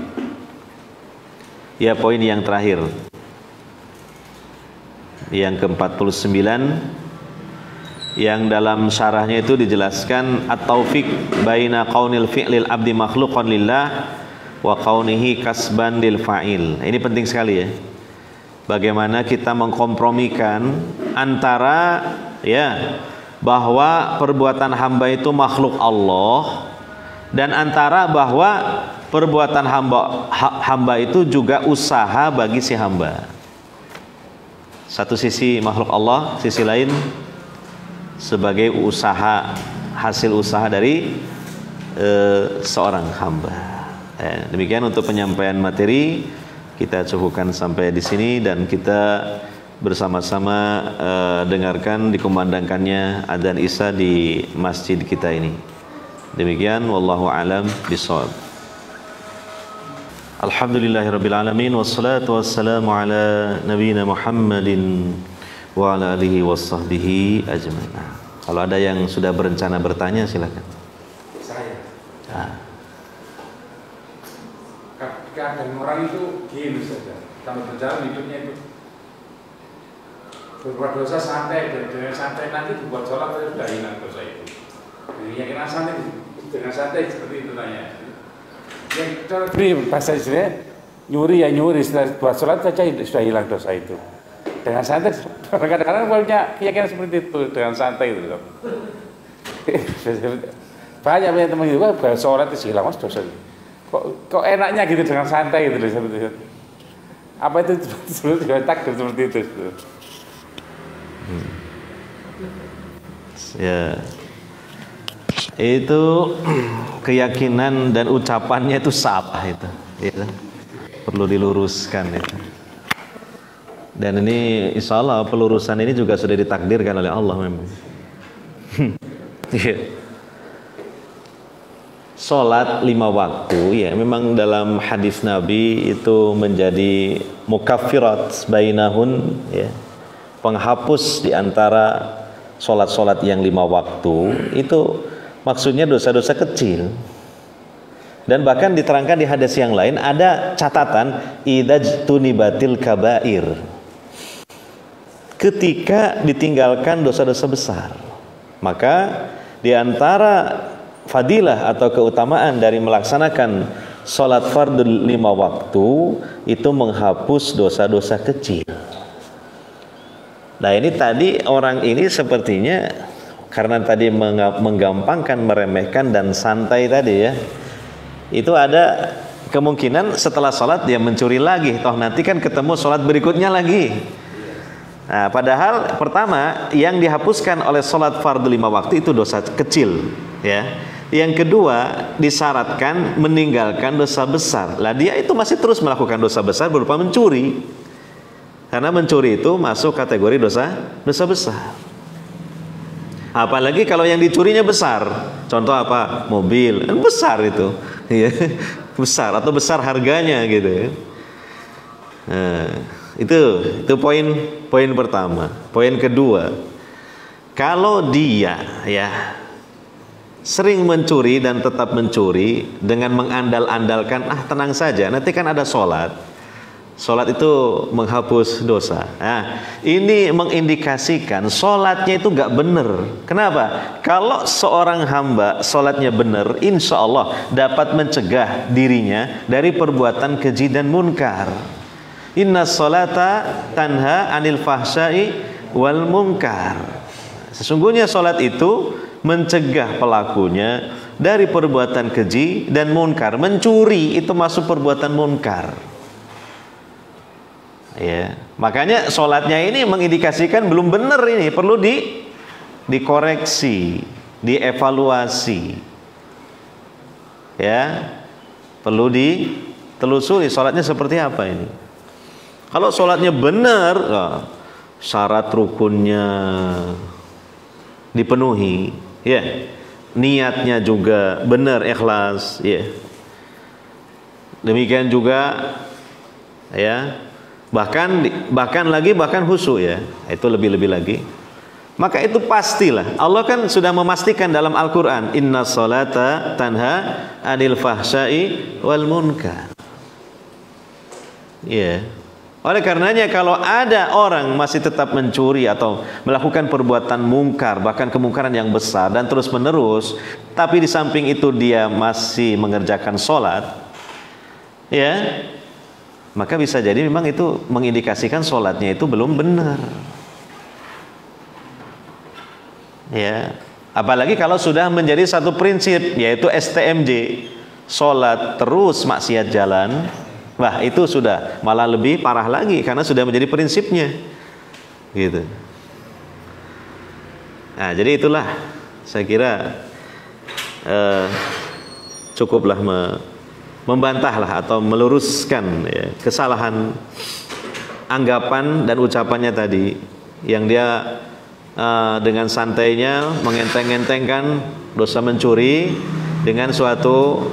ya, poin yang terakhir, yang ke-49, yang dalam syarahnya itu dijelaskan at-taufiq baina qaunil fi'lil abdi makhluqan lillah wa qaunihi kasban lil fa'il. Ini penting sekali, ya. Bagaimana kita mengkompromikan antara, ya, bahwa perbuatan hamba itu makhluk Allah, dan antara bahwa perbuatan hamba itu juga usaha bagi si hamba. Satu sisi makhluk Allah, sisi lain sebagai usaha, hasil usaha dari seorang hamba. Demikian untuk penyampaian materi, kita cukupkan sampai di sini, dan kita bersama-sama dengarkan dikumandangkannya adzan Isya di masjid kita ini. Demikian, wallahu alam bishawab. Alhamdulillahirabbil alamin, wassalatu wassalamu ala nabiyina Muhammadin wa ala alihi washabbihi ajmain. Kalau ada yang sudah berencana bertanya, silakan. Saya. Keadaan orang itu gini saja, kalau berjalan hidupnya itu berbuat dosa santai, dan dengan santai nanti dibuat sholat sudah hilang dosa itu. Keyakinan santai dengan santai seperti itu nanya. Yang bahasa istilahnya nyuri, ya nyuri, setelah buat sholat saja sudah hilang dosa itu. Dengan santai, kadang-kadang punya keyakinan seperti itu, dengan santai itu. Banyak teman itu buat sholat itu hilang mas dosa. Kok enaknya gitu dengan santai gitu loh, seperti itu. Apa itu sebenarnya takdir seperti itu? Ya, itu keyakinan dan ucapannya itu salah itu, ya. Perlu diluruskan itu. Dan ini insya Allah pelurusan ini juga sudah ditakdirkan oleh Allah memang. Salat 5 waktu, ya, memang dalam hadis Nabi itu menjadi mukaffirat bainahun, ya, penghapus di antara salat-salat yang 5 waktu. Itu maksudnya dosa-dosa kecil. Dan bahkan diterangkan di hadis yang lain ada catatan idzajtunibatil kabair, ketika ditinggalkan dosa-dosa besar. Maka di antara fadilah atau keutamaan dari melaksanakan sholat fardhu 5 waktu itu menghapus dosa-dosa kecil. Nah, ini tadi orang ini sepertinya karena tadi menggampangkan, meremehkan dan santai tadi, ya, itu ada kemungkinan setelah sholat dia mencuri lagi, toh nanti kan ketemu sholat berikutnya lagi. Nah, padahal pertama yang dihapuskan oleh sholat fardhu 5 waktu itu dosa kecil, ya. Yang kedua disyaratkan meninggalkan dosa besar. Lah dia itu masih terus melakukan dosa besar berupa mencuri. Karena mencuri itu masuk kategori dosa besar. Apalagi kalau yang dicurinya besar. Contoh apa? Mobil, kan besar itu. Ya, besar atau besar harganya gitu. Nah, itu poin pertama. Poin kedua, kalau dia ya sering mencuri dan tetap mencuri dengan mengandal-andalkan tenang saja, nanti kan ada sholat. Sholat itu menghapus dosa. Nah, ini mengindikasikan sholatnya itu gak benar. Kenapa? Kalau seorang hamba sholatnya benar, insya Allah dapat mencegah dirinya dari perbuatan keji dan munkar. Inna sholata tanha anil fahsyai wal munkar. Sesungguhnya sholat itu mencegah pelakunya dari perbuatan keji dan munkar. Mencuri itu masuk perbuatan munkar. Ya, makanya sholatnya ini mengindikasikan belum benar, ini perlu dikoreksi, dievaluasi, ya, perlu ditelusuri sholatnya seperti apa ini. Kalau sholatnya benar, syarat rukunnya dipenuhi, ya, niatnya juga benar, ikhlas, ya, demikian juga, ya. Bahkan khusyuk, ya, itu lebih lagi, maka itu pastilah Allah kan sudah memastikan dalam Al-Quran, inna sholata tanha anil fahsyai wal munkar, ya. Oleh karenanya kalau ada orang masih tetap mencuri atau melakukan perbuatan mungkar, bahkan kemungkaran yang besar dan terus menerus, tapi di samping itu dia masih mengerjakan sholat, ya, maka bisa jadi memang itu mengindikasikan sholatnya itu belum benar, ya. Apalagi kalau sudah menjadi satu prinsip, yaitu STMJ, sholat terus maksiat jalan, wah itu sudah malah lebih parah lagi karena sudah menjadi prinsipnya, gitu. Nah, jadi itulah saya kira cukuplah membantahlah atau meluruskan, ya, kesalahan anggapan dan ucapannya tadi yang dia dengan santainya mengenteng-entengkan dosa mencuri dengan suatu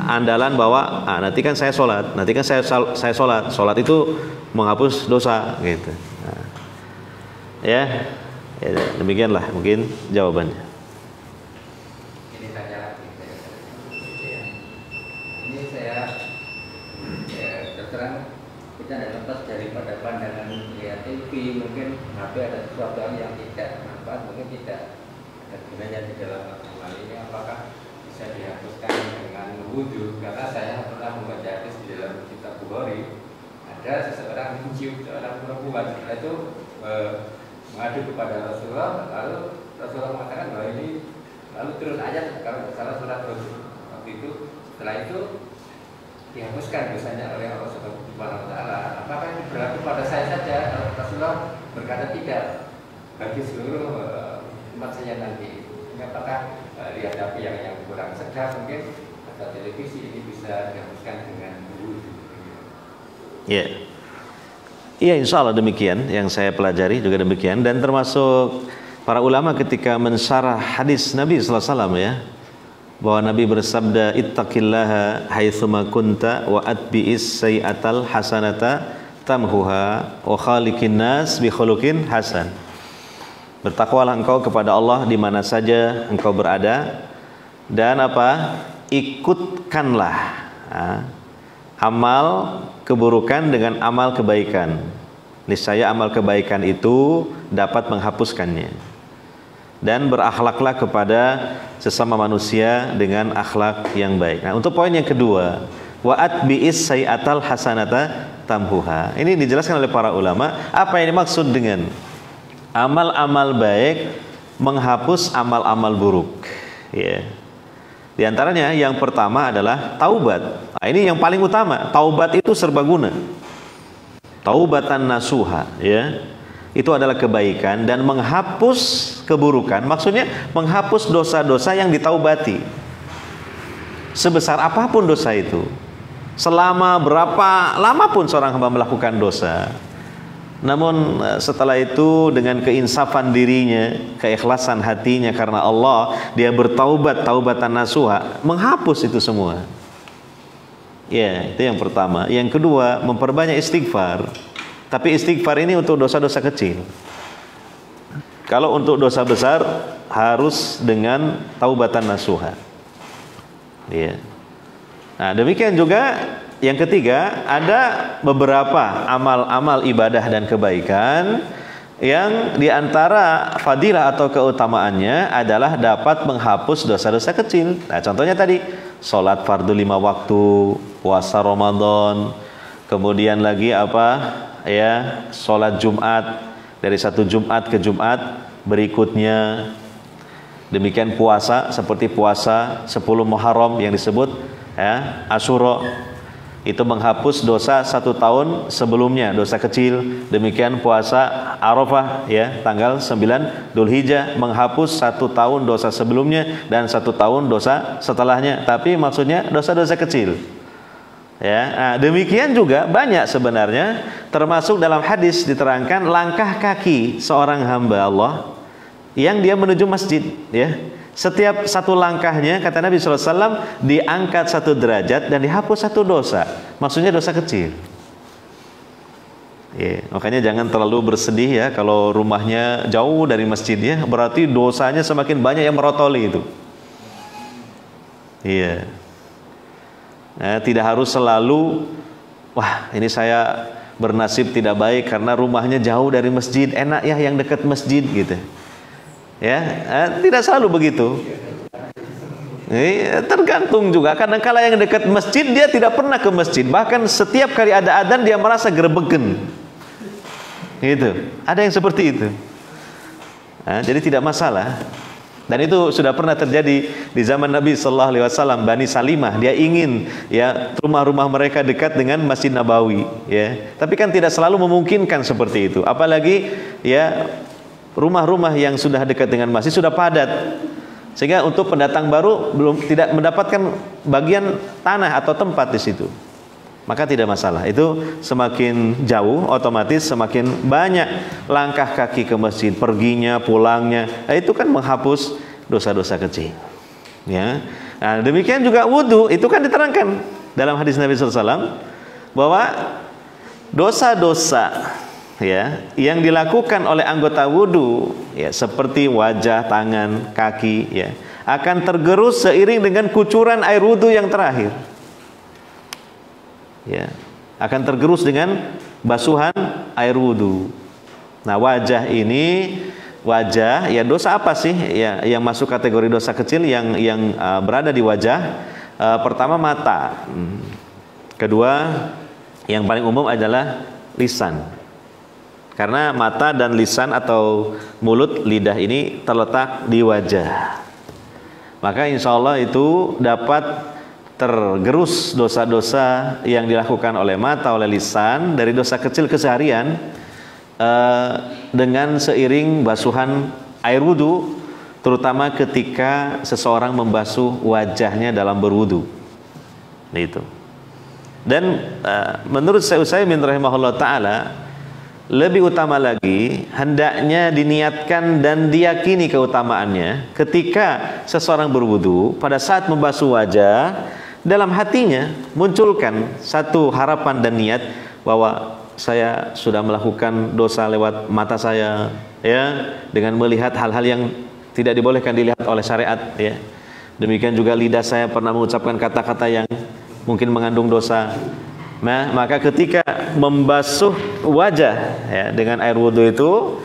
andalan bahwa nanti kan saya sholat, nanti kan saya sholat itu menghapus dosa, gitu. Nah, ya demikianlah mungkin jawabannya. Kita tidak lepas daripada pandangan lihat TV, mungkin HP ada sesuatu yang tidak manfaat, mungkin tidak ada gunanya di dalam agama ini. Apakah bisa dihapuskan dengan wudhu? Karena saya pernah membaca hadis di dalam kitab Bukhari, ada seseorang mencium seorang perempuan, setelah itu mengadu kepada Rasulullah, lalu Rasulullah mengatakan bahwa ini, lalu turun ayat kalau salah surat waktu itu. Setelah itu dihapuskan dosanya oleh Allah Subhanahu wa Ta'ala. Apakah ini berlaku pada saya saja? Rasulullah berkata tidak, bagi seluruh umat saya nanti. Apakah dihadapi yang kurang sedap mungkin atau televisi ini bisa dihapuskan dengan wudhu? Ya, iya, insya Allah demikian. Yang saya pelajari juga demikian, dan termasuk para ulama ketika mensyarah hadis Nabi sallallahu alaihi wasallam, ya, bahwa Nabi bersabda, ittaqillaha haitsuma kunta wa atbi'is sayyi'atal hasanata tamhuha wa khaliqin nas bi khuluqin hasan. Bertakwalah engkau kepada Allah di mana saja engkau berada, dan apa? Ikutkanlah amal keburukan dengan amal kebaikan. Niscaya amal kebaikan itu dapat menghapuskannya. Dan berakhlaklah kepada sesama manusia dengan akhlak yang baik. Nah, untuk poin yang kedua, wa atbi'is sayyi'atal hasanata tamhuha. Ini dijelaskan oleh para ulama apa yang dimaksud dengan amal-amal baik menghapus amal-amal buruk, ya. Di antaranya yang pertama adalah taubat. Nah, ini yang paling utama. Taubat itu serbaguna. Taubatan nasuha, ya. Itu adalah kebaikan dan menghapus keburukan. Maksudnya menghapus dosa-dosa yang ditaubati. Sebesar apapun dosa itu, selama berapa lama pun seorang hamba melakukan dosa, Namun setelah itu dengan keinsafan dirinya, keikhlasan hatinya karena Allah, dia bertaubat taubatan nasuha, menghapus itu semua. Ya, itu yang pertama. Yang kedua, memperbanyak istighfar. Tapi istighfar ini untuk dosa-dosa kecil. Kalau untuk dosa besar harus dengan taubatan nasuha. Ya. Nah, demikian juga yang ketiga, ada beberapa amal-amal ibadah dan kebaikan yang diantara fadilah atau keutamaannya adalah dapat menghapus dosa-dosa kecil. Nah, contohnya tadi, sholat fardu 5 waktu, puasa Ramadan, kemudian lagi ya, sholat Jumat dari satu Jumat ke Jumat berikutnya. Demikian puasa seperti puasa 10 Muharram yang disebut ya, Asyura, itu menghapus dosa 1 tahun sebelumnya, dosa kecil. Demikian puasa Arafah ya, tanggal 9 Dzulhijjah, menghapus 1 tahun dosa sebelumnya dan 1 tahun dosa setelahnya, tapi maksudnya dosa-dosa kecil ya. Nah, demikian juga banyak sebenarnya, termasuk dalam hadis diterangkan langkah kaki seorang hamba Allah yang dia menuju masjid ya. Setiap satu langkahnya, kata Nabi SAW, diangkat 1 derajat dan dihapus 1 dosa. Maksudnya dosa kecil. Ya, makanya jangan terlalu bersedih ya kalau rumahnya jauh dari masjidnya, berarti dosanya semakin banyak yang merotoli itu. Iya. Nah, tidak harus selalu, wah ini saya bernasib tidak baik karena rumahnya jauh dari masjid, enak ya yang dekat masjid gitu. Ya, tidak selalu begitu. Tergantung juga. Kadang-kala yang dekat masjid dia tidak pernah ke masjid. Bahkan setiap kali ada adzan dia merasa gerebegen. Gitu. Ada yang seperti itu. Nah, jadi tidak masalah. Dan itu sudah pernah terjadi di zaman Nabi Sallallahu Alaihi Wasallam. Bani Salimah, dia ingin ya rumah-rumah mereka dekat dengan Masjid Nabawi. Ya, tapi kan tidak selalu memungkinkan seperti itu. Apalagi ya rumah-rumah yang sudah dekat dengan masjid sudah padat, sehingga untuk pendatang baru belum tidak mendapatkan bagian tanah atau tempat di situ. Maka tidak masalah. Itu semakin jauh otomatis semakin banyak langkah kaki ke masjid, perginya, pulangnya. Nah, itu kan menghapus dosa-dosa kecil. Ya. Nah, demikian juga wudu, itu kan diterangkan dalam hadis Nabi SAW bahwa dosa-dosa ya yang dilakukan oleh anggota wudu ya seperti wajah, tangan, kaki ya akan tergerus seiring dengan kucuran air wudu yang terakhir. Ya, akan tergerus dengan basuhan air wudu. Nah, wajah ini ya dosa apa sih ya yang masuk kategori dosa kecil yang berada di wajah? Pertama mata. Kedua yang paling umum adalah lisan. Karena mata dan lisan atau mulut, lidah ini terletak di wajah. Maka insya Allah itu dapat tergerus dosa-dosa yang dilakukan oleh mata, oleh lisan dari dosa kecil keseharian dengan seiring basuhan air wudu, terutama ketika seseorang membasuh wajahnya dalam berwudu. Itu. Dan menurut Syekh Utsaimin rahimahullah taala, lebih utama lagi hendaknya diniatkan dan diyakini keutamaannya ketika seseorang berwudu, pada saat membasuh wajah, dalam hatinya munculkan satu harapan dan niat bahwa saya sudah melakukan dosa lewat mata saya ya, dengan melihat hal-hal yang tidak dibolehkan dilihat oleh syariat ya. Demikian juga lidah saya pernah mengucapkan kata-kata yang mungkin mengandung dosa. Nah, maka ketika membasuh wajah ya, dengan air wudhu itu,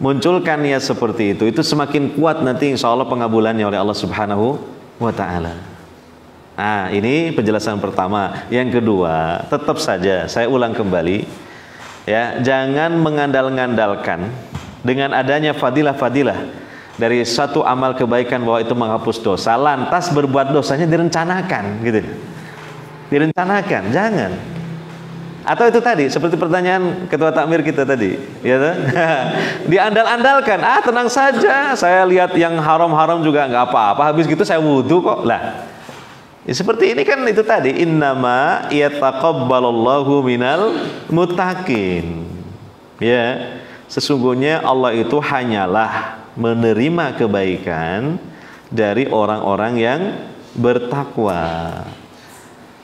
munculkan niat seperti itu semakin kuat nanti insya Allah pengabulannya oleh Allah Subhanahu wa Ta'ala. Nah, ini penjelasan pertama. Yang kedua, tetap saja saya ulang kembali ya, jangan mengandal-ngandalkan dengan adanya fadilah-fadilah dari satu amal kebaikan bahwa itu menghapus dosa, lantas berbuat dosanya direncanakan gitu. Direncanakan, jangan. Atau itu tadi seperti pertanyaan ketua takmir kita tadi, ya kan? Diandal-andalkan, tenang saja, saya lihat yang haram-haram juga nggak apa-apa, habis gitu saya wudhu kok. Lah, ya seperti ini kan itu tadi, innama yataqabbalallahu minal muttaqin. Ya, sesungguhnya Allah itu hanyalah menerima kebaikan dari orang-orang yang bertakwa.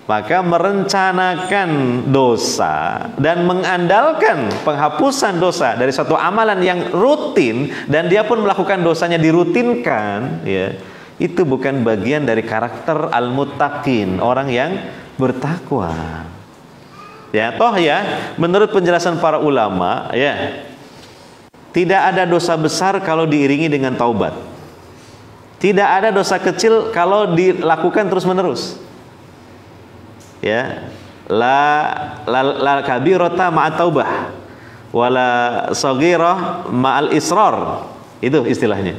Maka merencanakan dosa dan mengandalkan penghapusan dosa dari satu amalan yang rutin dan dia pun melakukan dosanya dirutinkan, ya, itu bukan bagian dari karakter al-muttaqin, orang yang bertakwa. Ya, toh ya, menurut penjelasan para ulama, ya, tidak ada dosa besar kalau diiringi dengan taubat. Tidak ada dosa kecil kalau dilakukan terus-menerus. Ya, la kabirata ma'at taubah wala saghirah ma'al israr, itu istilahnya.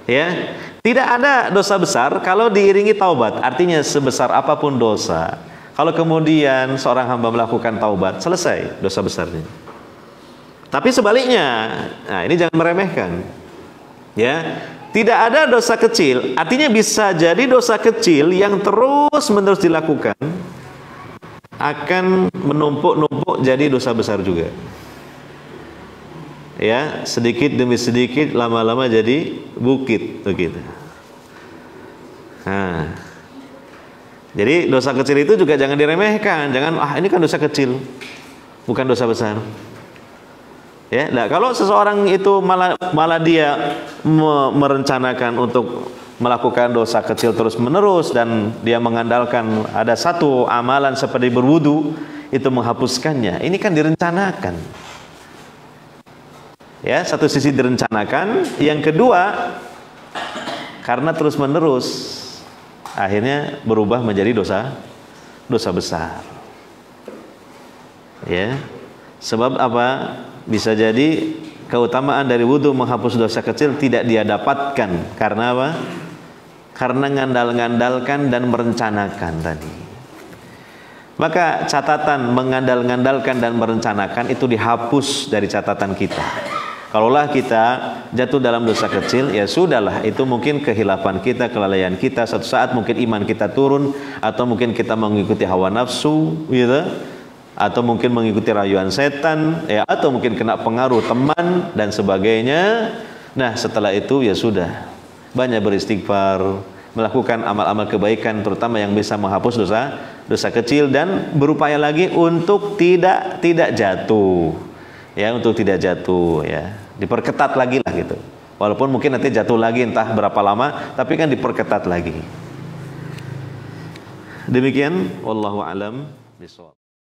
Ya, tidak ada dosa besar kalau diiringi taubat. Artinya sebesar apapun dosa, kalau kemudian seorang hamba melakukan taubat, selesai dosa besarnya. Tapi sebaliknya, nah ini jangan meremehkan. Ya, tidak ada dosa kecil, artinya bisa jadi dosa kecil yang terus-menerus dilakukan akan menumpuk-numpuk jadi dosa besar juga. Ya, sedikit demi sedikit, lama-lama jadi bukit begitu. Nah, jadi dosa kecil itu juga jangan diremehkan. Jangan, ini kan dosa kecil, bukan dosa besar. Ya, nah, kalau seseorang itu malah dia merencanakan untuk melakukan dosa kecil terus-menerus dan dia mengandalkan ada satu amalan seperti berwudu itu menghapuskannya, ini kan direncanakan. Ya, satu sisi direncanakan, yang kedua karena terus-menerus akhirnya berubah menjadi dosa besar. Ya, sebab apa? Bisa jadi keutamaan dari wudu menghapus dosa kecil tidak dia dapatkan karena apa? Karena ngandal-ngandalkan dan merencanakan tadi. Maka catatan mengandal-ngandalkan dan merencanakan itu dihapus dari catatan kita. Kalaulah kita jatuh dalam dosa kecil, ya sudahlah, itu mungkin kehilapan kita, kelalaian kita. Suatu saat mungkin iman kita turun, atau mungkin kita mengikuti hawa nafsu, gitu, atau mungkin mengikuti rayuan setan, ya, atau mungkin kena pengaruh teman dan sebagainya. Nah, setelah itu ya sudah, banyak beristighfar, melakukan amal-amal kebaikan terutama yang bisa menghapus dosa kecil, dan berupaya lagi untuk tidak jatuh. Ya, untuk tidak jatuh, ya. Diperketat lagi lah gitu. Walaupun mungkin nanti jatuh lagi entah berapa lama, tapi kan diperketat lagi. Demikian, wallahu alam bishawab.